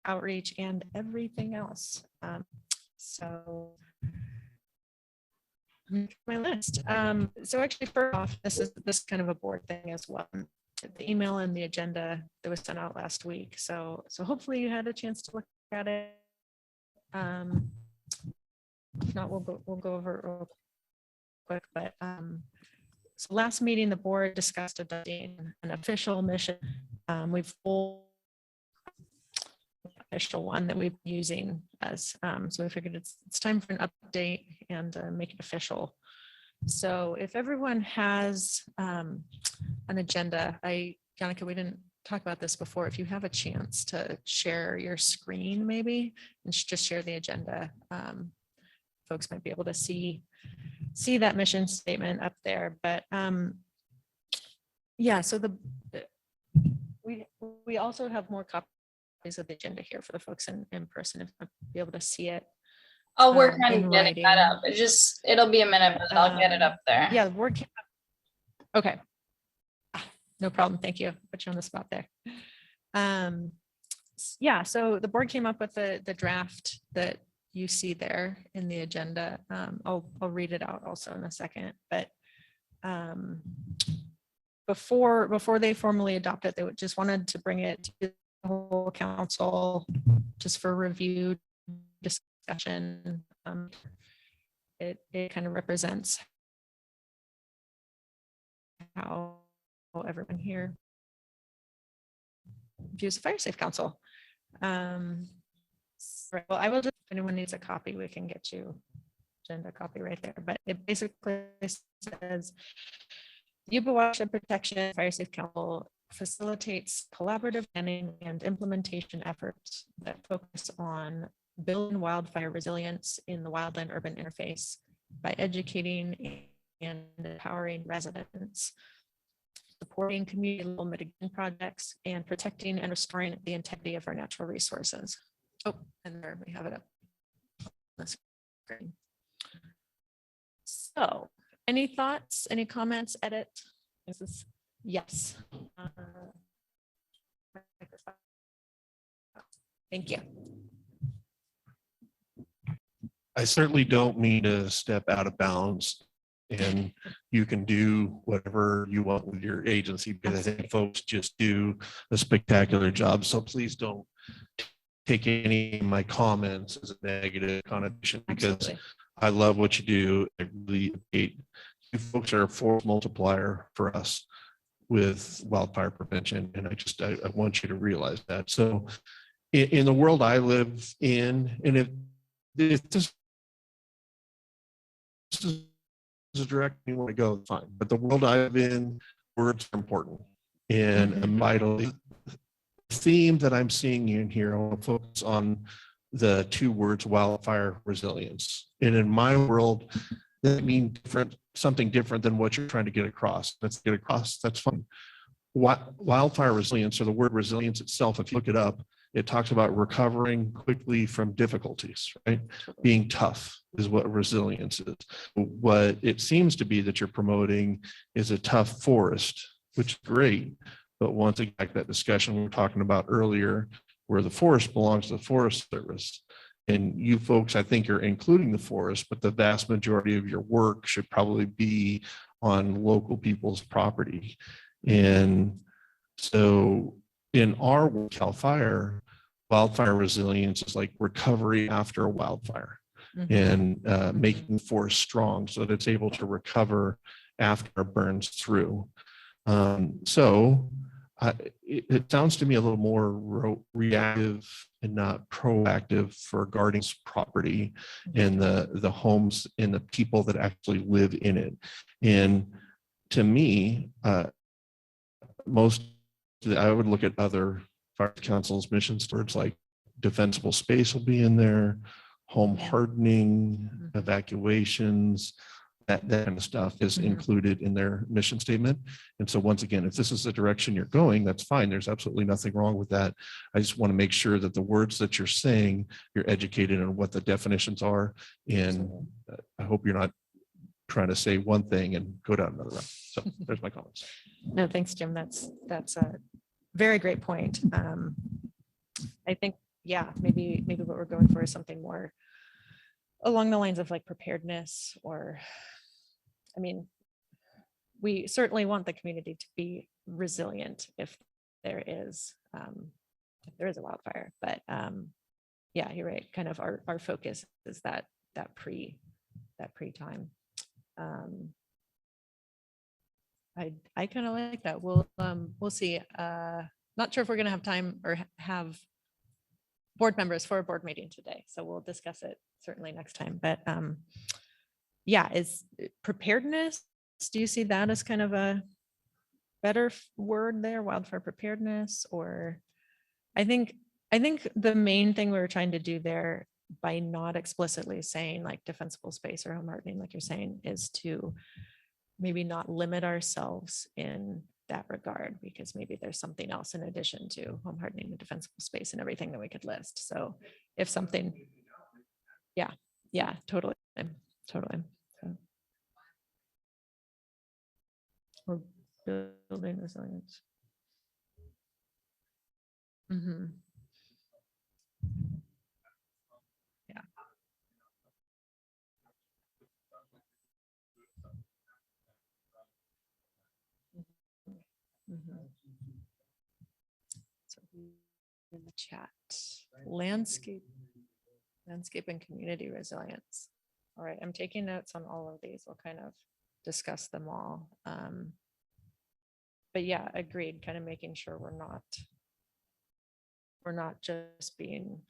outreach and everything else. So my list. So actually, first off, this is kind of a board thing as well. The email and the agenda that was sent out last week. So hopefully you had a chance to look at it. If not, we'll go over it real quick. But so last meeting, the board discussed adopting an official mission. We've official one that we've been using as so we figured it's time for an update and make it official. So if everyone has an agenda, Yannicka, we didn't talk about this before. If you have a chance to share your screen maybe and just share the agenda, folks might be able to see that mission statement up there. But yeah, so we also have more copies of the agenda here for the folks in person if they'll be able to see it. I'll work on in getting that up. It'll be a minute, but I'll get it up there. Yeah, the word came up. Okay. No problem. Thank you. Put you on the spot there. Yeah, so the board came up with the draft that you see there in the agenda. I'll read it out also in a second, but before they formally adopt it, they just wanted to bring it to the whole council just for review, discussion. It kind of represents how everyone here views the Fire Safe Council. Right, well, I will just, if anyone needs a copy, we can get you agenda copy right there. But it basically says Yuba Watershed Protection Fire Safe Council facilitates collaborative planning and implementation efforts that focus on building wildfire resilience in the wildland urban interface by educating and empowering residents, supporting community level mitigation projects, and protecting and restoring the integrity of our natural resources. Oh, and there we have it up on the screen. So, any thoughts, any comments, edit? This is yes. Thank you. I certainly don't mean to step out of bounds, and you can do whatever you want with your agency, because I think folks just do a spectacular job. So please don't take any of my comments as a negative connotation, because Absolutely. I love what you do. I really, you folks are a force multiplier for us with wildfire prevention, and I want you to realize that. So in the world I live in, and if this is a direction you want to go, fine. But the world I live in, words are important and vital. The theme that I'm seeing in here, I want to focus on the two words, wildfire resilience. And in my world, that means something different than what you're trying to get across. Let's get across, that's fine. Wildfire resilience, or the word resilience itself, if you look it up, it talks about recovering quickly from difficulties, right? Being tough is what resilience is. What it seems to be that you're promoting is a tough forest, which is great. But once again, like that discussion we were talking about earlier, where the forest belongs to the Forest Service. And you folks, I think you're including the forest, but the vast majority of your work should probably be on local people's property. And so in our work, CAL FIRE, wildfire resilience is like recovery after a wildfire and making forest strong so that it's able to recover after it burns through. It sounds to me a little more reactive and not proactive for guarding property and the homes and the people that actually live in it. And to me, I would look at other fire councils missions towards like defensible space will be in there, home hardening, evacuations, that kind of stuff is included in their mission statement. And so once again, if this is the direction you're going, that's fine. There's absolutely nothing wrong with that. I just want to make sure that the words that you're saying, you're educated on what the definitions are. And I hope you're not trying to say one thing and go down another route. So there's my comments. No, thanks, Jim. That's a very great point. I think, yeah, maybe what we're going for is something more along the lines of like preparedness, or, I mean, we certainly want the community to be resilient if there is a wildfire, but yeah, you're right. Kind of our focus is that pre-time. I kind of like that. We'll see. Not sure if we're going to have time or have board members for a board meeting today, so we'll discuss it certainly next time. But yeah, is preparedness, do you see that as kind of a better word there, wildfire preparedness? Or I think the main thing we were trying to do there by not explicitly saying like defensible space or home hardening, like you're saying, is to maybe not limit ourselves in that regard, because maybe there's something else in addition to home hardening and defensible space and everything that we could list. So if something, yeah, totally. So, we're building resilience. Yeah. So in the chat, landscape and community resilience. All right, I'm taking notes on all of these. We'll kind of discuss them all. But yeah, agreed, kind of making sure we're not just being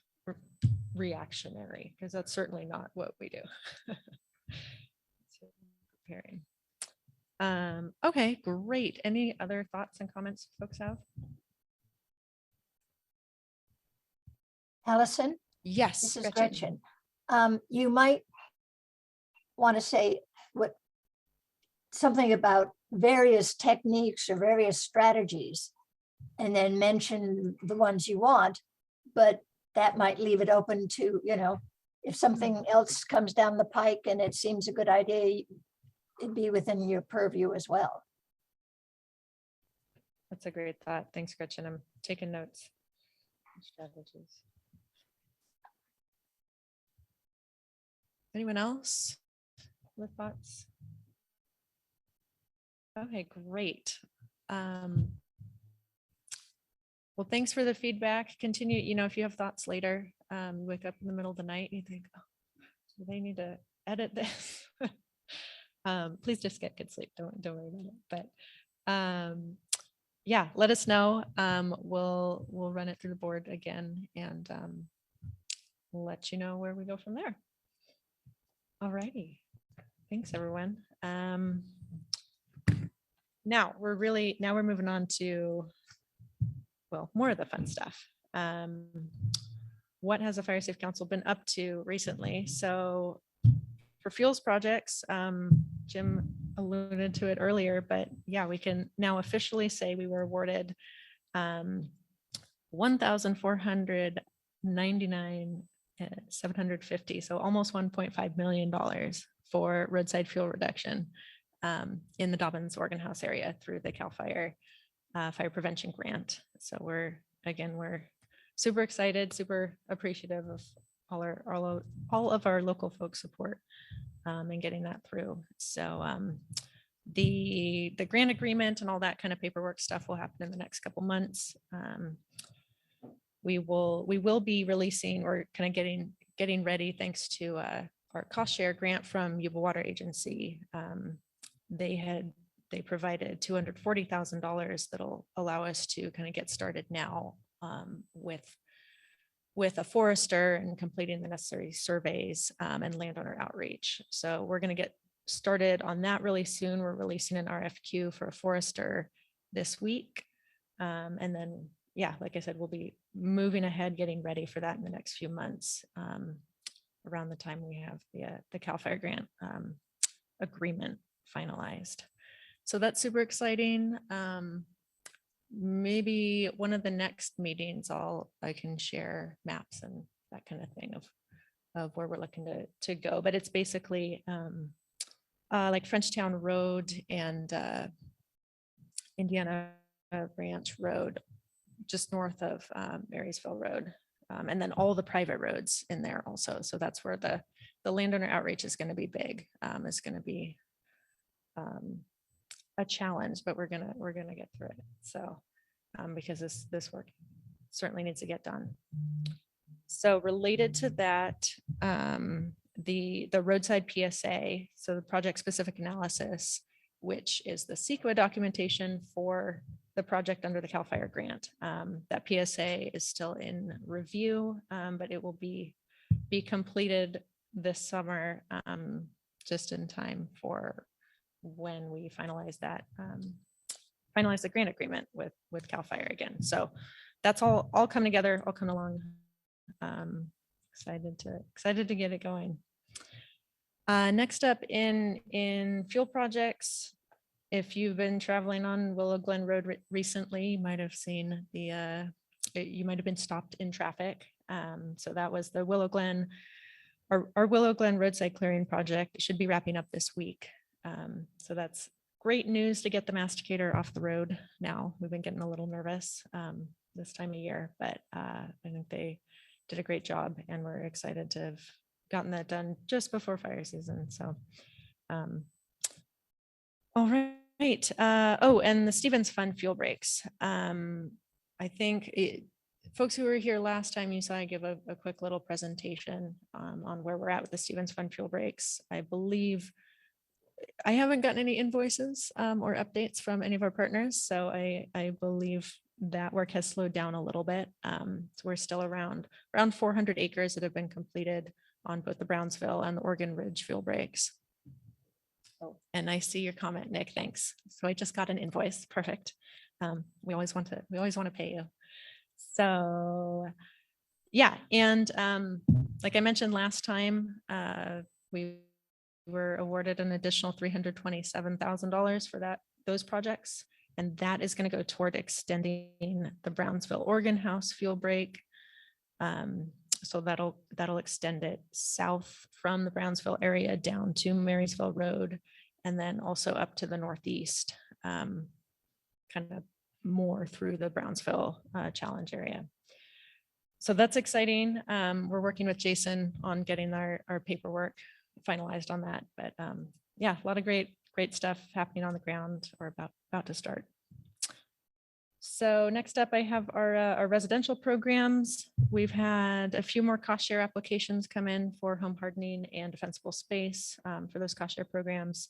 reactionary, because that's certainly not what we do. So, preparing. Okay, great. Any other thoughts and comments folks have? Allison? Yes, This is Gretchen. You might want to say something about various techniques or various strategies, and then mention the ones you want, but that might leave it open to, if something else comes down the pike and it seems a good idea, it'd be within your purview as well. That's a great thought. Thanks, Gretchen. I'm taking notes. Strategies. Anyone else with thoughts? Okay, great. Well, thanks for the feedback. Continue, if you have thoughts later, wake up in the middle of the night and you think, oh, do they need to edit this? Please just get good sleep. Don't worry about it. But yeah, let us know. We'll run it through the board again, and we'll let you know where we go from there. All righty. Thanks, everyone. Now we're moving on to, well, more of the fun stuff. What has the Fire Safe Council been up to recently? So for fuels projects, Jim alluded to it earlier, but yeah, we can now officially say we were awarded $1,499,750, so almost $1.5 million for roadside fuel reduction in the Dobbins Organ House area through the CAL FIRE fire prevention grant. So we're super excited, super appreciative of all of our local folks' support in getting that through. So The grant agreement and all that kind of paperwork stuff will happen in the next couple months. We will be releasing or kind of getting ready thanks to our cost share grant from Yuba Water Agency. They provided $240,000 that'll allow us to kind of get started now with a forester and completing the necessary surveys and landowner outreach. So we're going to get started on that really soon. We're releasing an RFQ for a forester this week. And then, yeah, like I said, we'll be moving ahead, getting ready for that in the next few months around the time we have the CAL FIRE grant agreement finalized. So that's super exciting. Maybe one of the next meetings I can share maps and that kind of thing of where we're looking to go. But it's basically like Frenchtown Road and Indiana Ranch Road, just north of Marysville Road. And then all the private roads in there also. So that's where the landowner outreach is going to be big. It's going to be a challenge, but we're gonna get through it. So because this work certainly needs to get done. So related to that, the roadside PSA, so the project specific analysis, which is the CEQA documentation for the project under the CAL FIRE grant. That PSA is still in review, but it will be completed this summer, just in time for when we finalize finalize the grant agreement with CAL FIRE again. So that's all come together, all come along. Excited to get it going. Next up in fuel projects, if you've been traveling on Willow Glen Road recently, you might have seen you might have been stopped in traffic. So that was the Willow Glen, our Willow Glen roadside clearing project. It should be wrapping up this week. So that's great news to get the masticator off the road now. We've been getting a little nervous this time of year, but I think they did a great job and we're excited to have gotten that done just before fire season. So, all right. Oh, and the Stevens Fund fuel breaks. I think folks who were here last time, you saw I give a quick little presentation on where we're at with the Stevens Fund fuel breaks. I believe I haven't gotten any invoices or updates from any of our partners. So I believe that work has slowed down a little bit. So we're still around 400 acres that have been completed on both the Brownsville and the Oregon Ridge fuel breaks. Oh, and I see your comment, Nick, thanks. So I just got an invoice, perfect. We always want to pay you. So yeah, and like I mentioned last time, we were awarded an additional $327,000 for those projects. And that is going to go toward extending the Brownsville Oregon House fuel break. So that'll extend it south from the Brownsville area down to Marysville Road, and then also up to the northeast, kind of more through the Brownsville challenge area. So that's exciting. We're working with Jason on getting our paperwork finalized on that, but yeah, a lot of great stuff happening on the ground or about to start. So next up, I have our residential programs. We've had a few more cost share applications come in for home hardening and defensible space for those cost share programs.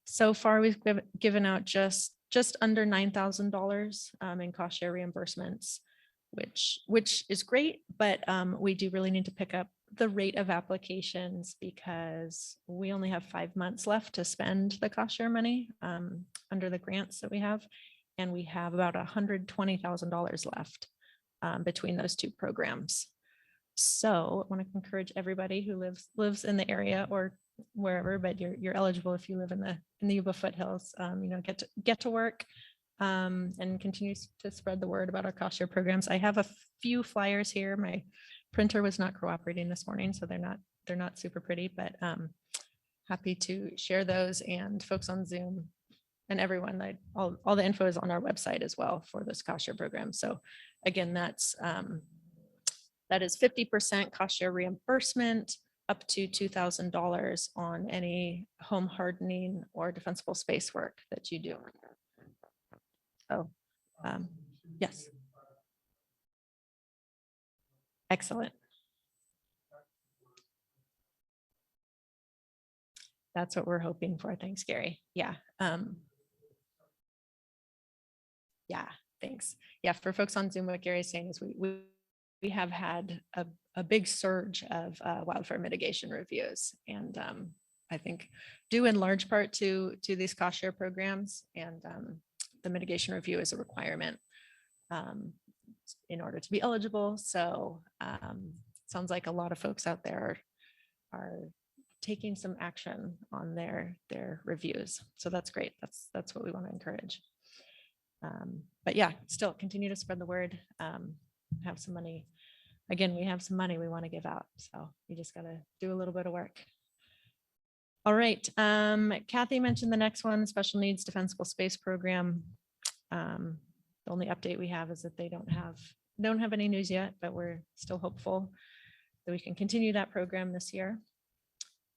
So far, we've given out just under $9,000 in cost share reimbursements, which is great, but we do really need to pick up the rate of applications because we only have 5 months left to spend the cost share money under the grants that we have. And we have about $120,000 left between those two programs. So I want to encourage everybody who lives in the area or wherever, but you're eligible if you live in the Yuba foothills, get to work and continue to spread the word about our cost share programs. I have a few flyers here. My printer was not cooperating this morning, so they're not super pretty, but happy to share those, and folks on Zoom and everyone, all the info is on our website as well for this cost share program. So again, that is 50% cost share reimbursement up to $2,000 on any home hardening or defensible space work that you do. So, yes. Excellent. That's what we're hoping for. Thanks, Gary. Yeah. Yeah, thanks. Yeah, for folks on Zoom, what Gary's saying is we have had a big surge of wildfire mitigation reviews. And I think due in large part to these cost share programs, and the mitigation review is a requirement in order to be eligible. So sounds like a lot of folks out there are taking some action on their reviews. So that's great. That's what we want to encourage. But yeah, still continue to spread the word. Have some money. Again, we have some money we want to give out. So you just got to do a little bit of work. All right. Kathy mentioned the next one, special needs defensible space program. The only update we have is that they don't have any news yet, but we're still hopeful that we can continue that program this year.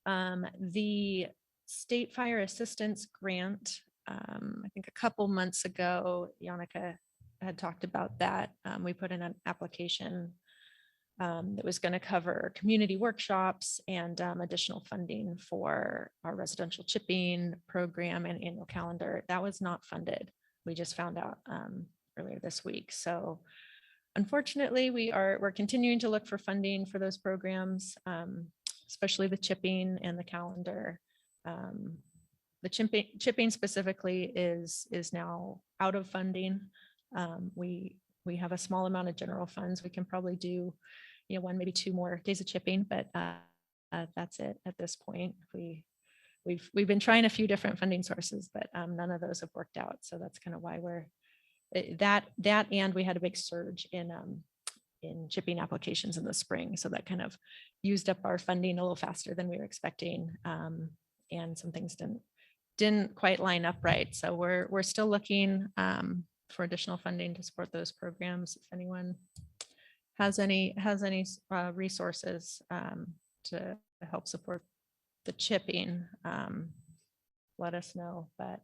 The state fire assistance grant, I think a couple months ago, Yannicka had talked about that. We put in an application that was going to cover community workshops and additional funding for our residential chipping program and annual calendar. That was not funded. We just found out earlier this week. So unfortunately, we're continuing to look for funding for those programs, especially the chipping and the calendar. The chipping specifically is now out of funding. We have a small amount of general funds. We can probably do, one, maybe 2 more days of chipping, but that's it at this point. We've been trying a few different funding sources, but none of those have worked out. So that's kind of why we're that and we had a big surge in chipping applications in the spring. So that kind of used up our funding a little faster than we were expecting. And some things didn't quite line up right. So we're still looking for additional funding to support those programs. If anyone has any resources to help support the chipping, let us know. But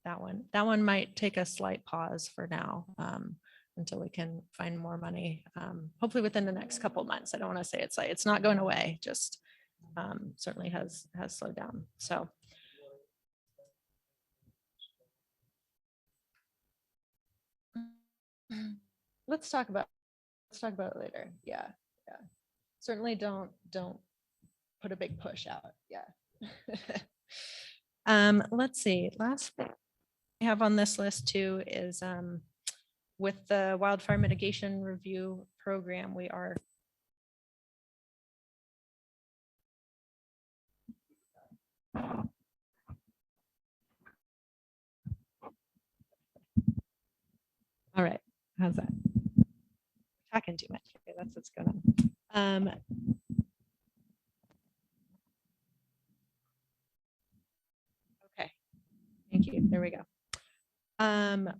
that one might take a slight pause for now until we can find more money. Hopefully within the next couple of months. I don't want to say it's not going away, just certainly has slowed down. So. Let's talk about it later. Yeah. Certainly don't put a big push out. Yeah. Let's see. Last thing I have on this list too is with the wildfire mitigation review program, we are all right. How's that? Talking too much. Okay, that's what's going on. Okay. Thank you. There we go.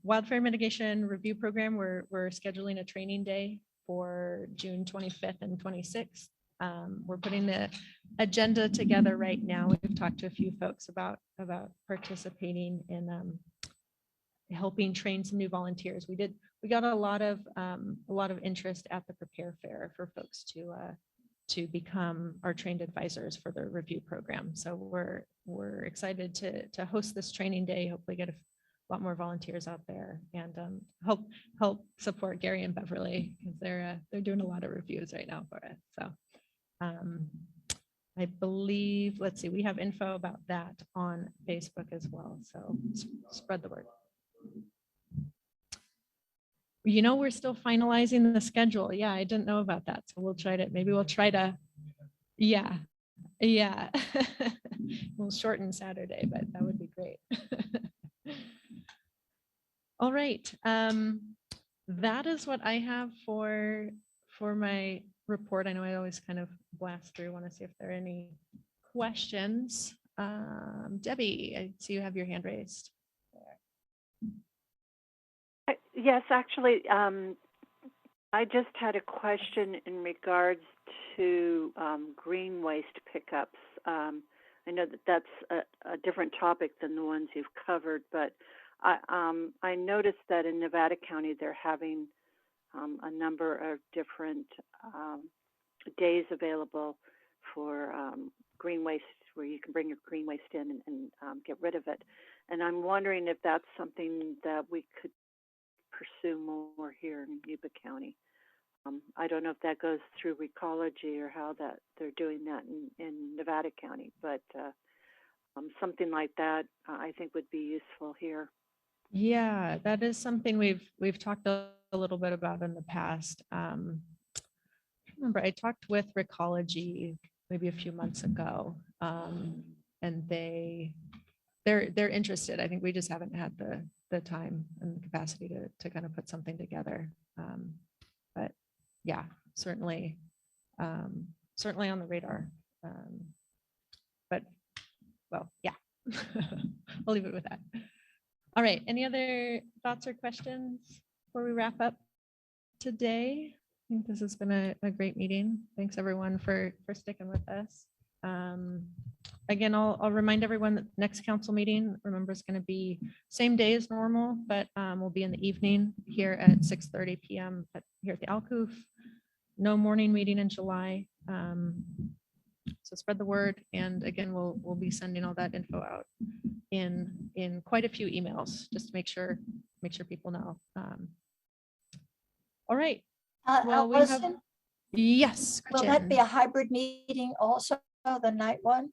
Wildfire mitigation review program. We're scheduling a training day for June 25th and 26th. We're putting the agenda together right now. We've talked to a few folks about participating in helping train some new volunteers. We got a lot of interest at the Prepare Fair for folks to become our trained advisors for the review program. So we're excited to host this training day. Hopefully get a lot more volunteers out there and help support Gary and Beverly because they're doing a lot of reviews right now for it. So I believe, let's see, we have info about that on Facebook as well. So spread the word. We're still finalizing the schedule. Yeah, I didn't know about that. So we'll try to, yeah. We'll shorten Saturday, but that would be great. All right. That is what I have for my report. I know I always kind of blast through. Want to see if there are any questions. Debbie, I see you have your hand raised. Yes, actually, I just had a question in regards to green waste pickups. I know that that's a different topic than the ones you've covered, but I noticed that in Nevada County, they're having a number of different days available for green waste, where you can bring your green waste in and get rid of it. And I'm wondering if that's something that we could pursue more here in Yuba County. I don't know if that goes through Recology or how that they're doing that in Nevada County, but something like that I think would be useful here. Yeah, that is something we've talked a little bit about in the past. Remember, I talked with Recology maybe a few months ago, and they're interested. I think we just haven't had the time and the capacity to kind of put something together. But yeah, certainly on the radar. But well, yeah, I'll leave it with that. All right. Any other thoughts or questions before we wrap up today? I think this has been a great meeting. Thanks everyone for sticking with us. Again, I'll remind everyone that next council meeting, remember, is going to be same day as normal, but we'll be in the evening here at 6:30 p.m. Here at the Alcoof. No morning meeting in July. So spread the word. And again, we'll be sending all that info out in quite a few emails, just to make sure people know. All right. Well, we have, Allison, yes. will that Jen. be a hybrid meeting also, the night one?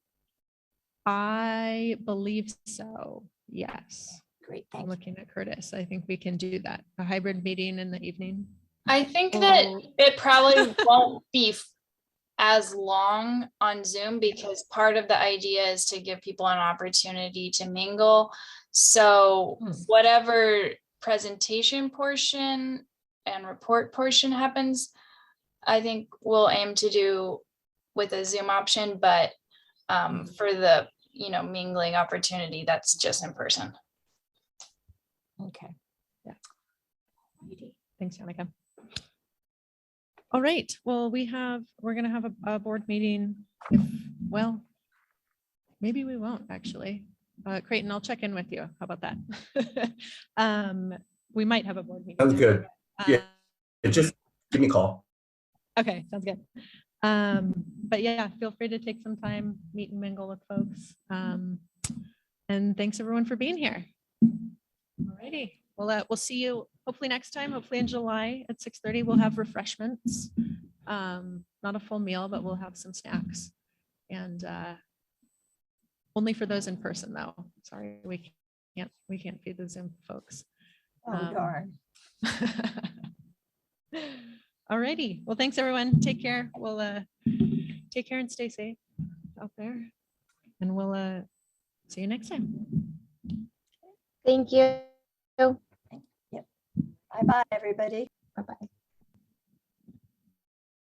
I believe so. Yes. Great. I'm looking at Curtis. I think we can do that. A hybrid meeting in the evening. I think that Oh. it probably won't be as long on Zoom, because part of the idea is to give people an opportunity to mingle. So whatever presentation portion and report portion happens, I think we'll aim to do with a Zoom option, but for the mingling opportunity, that's just in person. Okay. Yeah. Thanks, Monica. All right. Well, we're going to have a board meeting. Well, maybe we won't actually. Creighton, I'll check in with you. How about that? We might have a board meeting. Sounds good. Yeah, just give me a call. Okay, sounds good. But yeah, feel free to take some time, meet and mingle with folks. And thanks everyone for being here. All righty. Well, we'll see you hopefully next time, hopefully in July at 6:30. We'll have refreshments. Not a full meal, but we'll have some snacks. And only for those in person though. Sorry, we can't feed the Zoom folks. Oh, darn. All righty. Well, thanks everyone. Take care. We'll take care and stay safe out there. And we'll see you next time. Thank you. Yep. Bye-bye, everybody. Bye-bye.